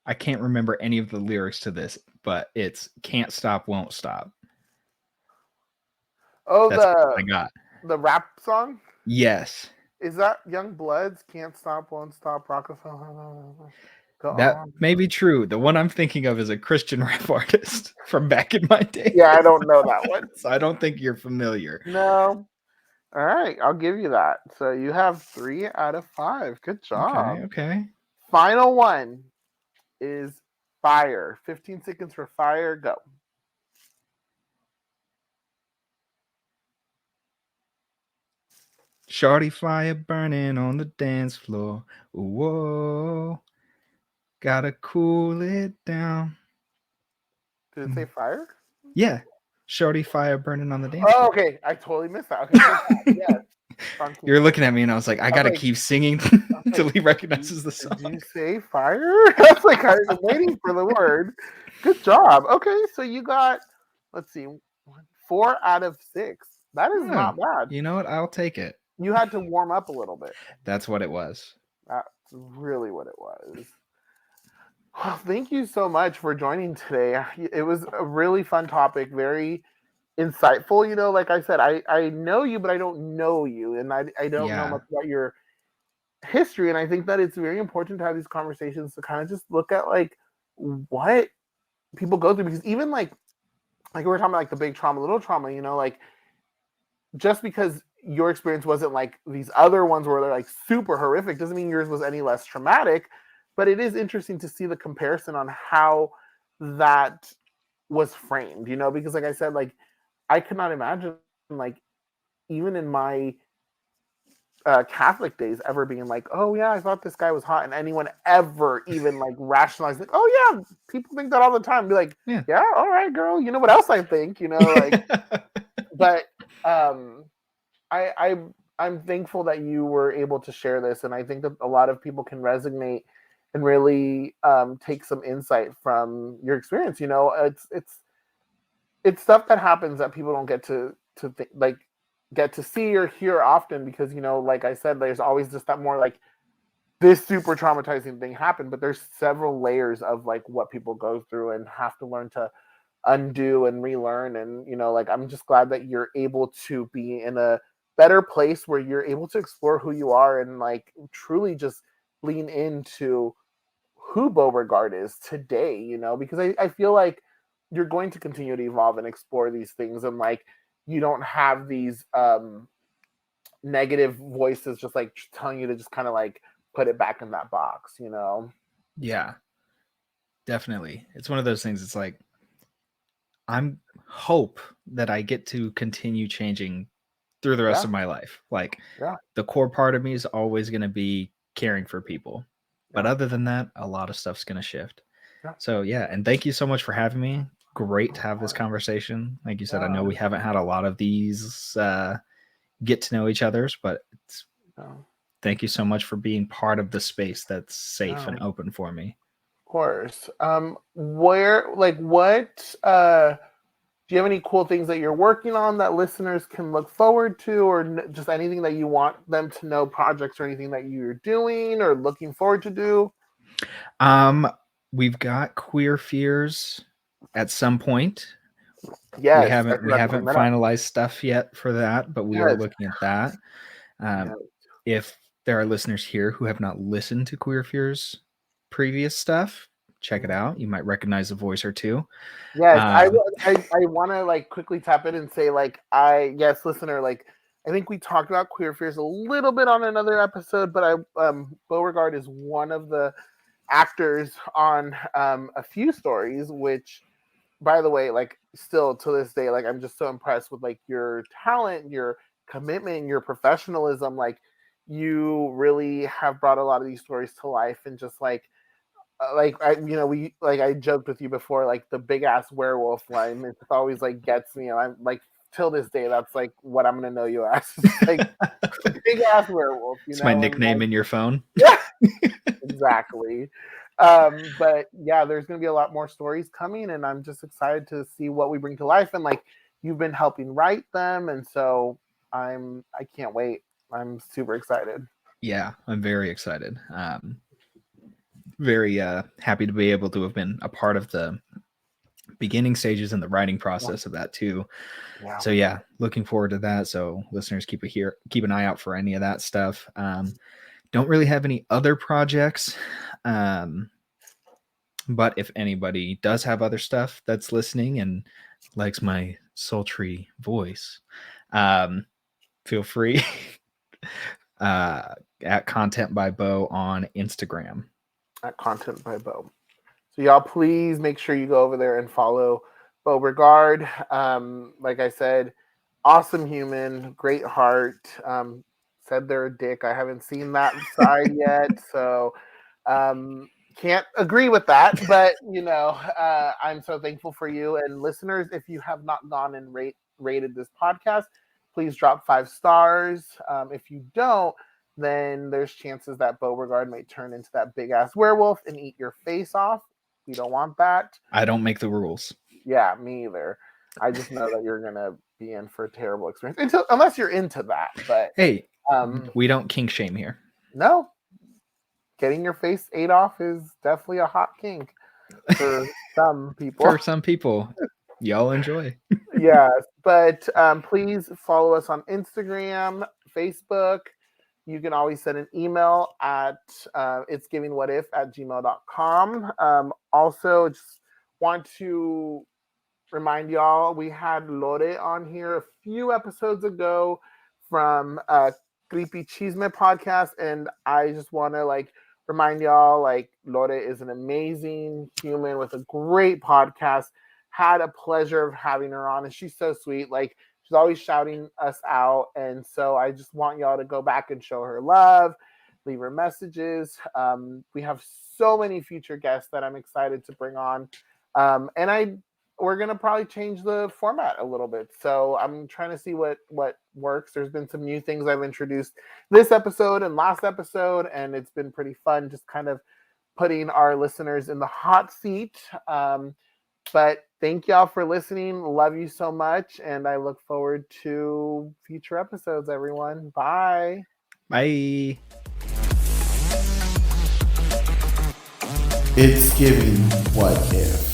I can't remember any of the lyrics to this, but it's can't stop, won't stop. Oh, that's what I got. The rap song? Yes. Is that Young Blood's Can't Stop, Won't Stop, Rockefeller? That may be true. The one I'm thinking of is a Christian rap artist from back in my day. Yeah, I don't know that one. So I don't think you're familiar. No. All right, I'll give you that. So you have 3 out of 5. Good job. Okay. Final one is fire. 15 seconds for fire. Go. Shorty fire burning on the dance floor. Whoa. Gotta cool it down. Did it say fire? Yeah. Shorty fire burning on the dance floor. Oh, okay. I totally missed that. Okay, yes. You're looking at me and I was like, I gotta keep singing until he recognizes the song. Did you say fire? I was like, I was waiting for the word. Good job. Okay, so you got, let's see, 4 out of 6. That is not bad. You know what? I'll take it. You had to warm up a little bit. That's what it was. That's really what it was. Well, thank you so much for joining today. It was a really fun topic, very insightful. You know, like I said, I know you, but I don't know you, and I don't know Yeah. much about your history. And I think that it's very important to have these conversations to kind of just look at like what people go through, because even like we were talking about like the big trauma, little trauma, you know, like just because your experience wasn't like these other ones where they're like super horrific doesn't mean yours was any less traumatic. But it is interesting to see the comparison on how that was framed, you know, because like I said, like I could not imagine like even in my Catholic days ever being like, oh yeah, I thought this guy was hot, and anyone ever even like rationalized like, oh yeah, people think that all the time. Be like, Yeah. yeah, all right, girl, you know what else I think, you know, like, but I I'm thankful that you were able to share this, and I think that a lot of people can resonate and really take some insight from your experience. You know, it's stuff that happens that people don't get to like get to see or hear often, because you know, like I said, there's always just that more like this super traumatizing thing happened, but there's several layers of like what people go through and have to learn to undo and relearn. And you know, like I'm just glad that you're able to be in a better place where you're able to explore who you are and like truly just lean into who Beaux Regard is today, you know, because I feel like you're going to continue to evolve and explore these things, and like you don't have these negative voices just like telling you to just kind of like put it back in that box, you know. Yeah, definitely. It's one of those things. It's like I'm hope that I get to continue changing through the rest Yeah, of my life. Like yeah, the core part of me is always going to be caring for people. But yeah, other than that, a lot of stuff's going to shift. yeah. So, yeah. And thank you so much for having me. Great to Of have this course. conversation. Like you said, I know Yeah, we haven't had a lot of these get to know each other's, but yeah, thank you so much for being part of the space that's safe yeah, and open for me. of course. Where like what do you have any cool things that you're working on that listeners can look forward to, or just anything that you want them to know, projects or anything that you're doing or looking forward to do? We've got Queer Fears at some point. We Yes, I haven't we forgot to bring haven't that up. finalized stuff yet for that, but we are Yes, looking at that. yes, If there are listeners here who have not listened to Queer Fears previous stuff, check it out. You might recognize a voice or two. yes. Um, I want to like quickly tap in and say like yes, listener, like I think we talked about queer fears a little bit on another episode, but Beauregard is one of the actors on a few stories, which by the way, like still to this day, like I'm just so impressed with like your talent, your commitment, your professionalism. Like you really have brought a lot of these stories to life, and just like I, you know, we like I joked with you before, like the big ass werewolf line. It always like gets me, and I'm like till this day, that's like what I'm gonna know you as. It's like big ass werewolf, you it's my know, and nickname like in your phone. yeah, exactly. But yeah, there's going to be a lot more stories coming, and I'm just excited to see what we bring to life. And like you've been helping write them, and so I can't wait. I'm super excited. Yeah, I'm very excited. Very happy to be able to have been a part of the beginning stages and the writing Yeah, process of that too. yeah, So yeah, looking forward to that. So listeners, keep an eye out for any of that stuff. Don't really have any other projects. But if anybody does have other stuff that's listening and likes my sultry voice, feel free at Content by Beaux on Instagram. at Content by Beaux. So y'all, please make sure you go over there and follow Beaux Regard. Like I said, awesome human, great heart. Said they're a dick. I haven't seen that side yet, so can't agree with that. But you know, I'm so thankful for you. And listeners, if you have not gone and rated this podcast, please drop 5 stars. If you don't, then there's chances that Beauregard may turn into that big ass werewolf and eat your face off. We don't want that. I don't make the rules. Yeah, me either. I just know that you're gonna be in for a terrible experience unless you're into that. But Hey, um, we don't kink shame here. no, getting your face ate off is definitely a hot kink for some people. For some people, Y'all enjoy. Yes, but please follow us on Instagram, Facebook. You can always send an email at itsgivingwhatif@gmail.com. Also, just want to remind y'all, we had Lore on here a few episodes ago from Creepy Chisme podcast, and I just want to remind y'all, Lore is an amazing human with a great podcast. Had a pleasure of having her on, and she's so sweet. She's always shouting us out, and so I just want y'all to go back and show her love, leave her messages. We have so many future guests that I'm excited to bring on, and we're gonna probably change the format a little bit. So I'm trying to see what works. There's been some new things I've introduced this episode and last episode, and it's been pretty fun just kind of putting our listeners in the hot seat. But thank y'all for listening. Love you so much, and I look forward to future episodes, everyone. Bye. Bye. It's giving what if.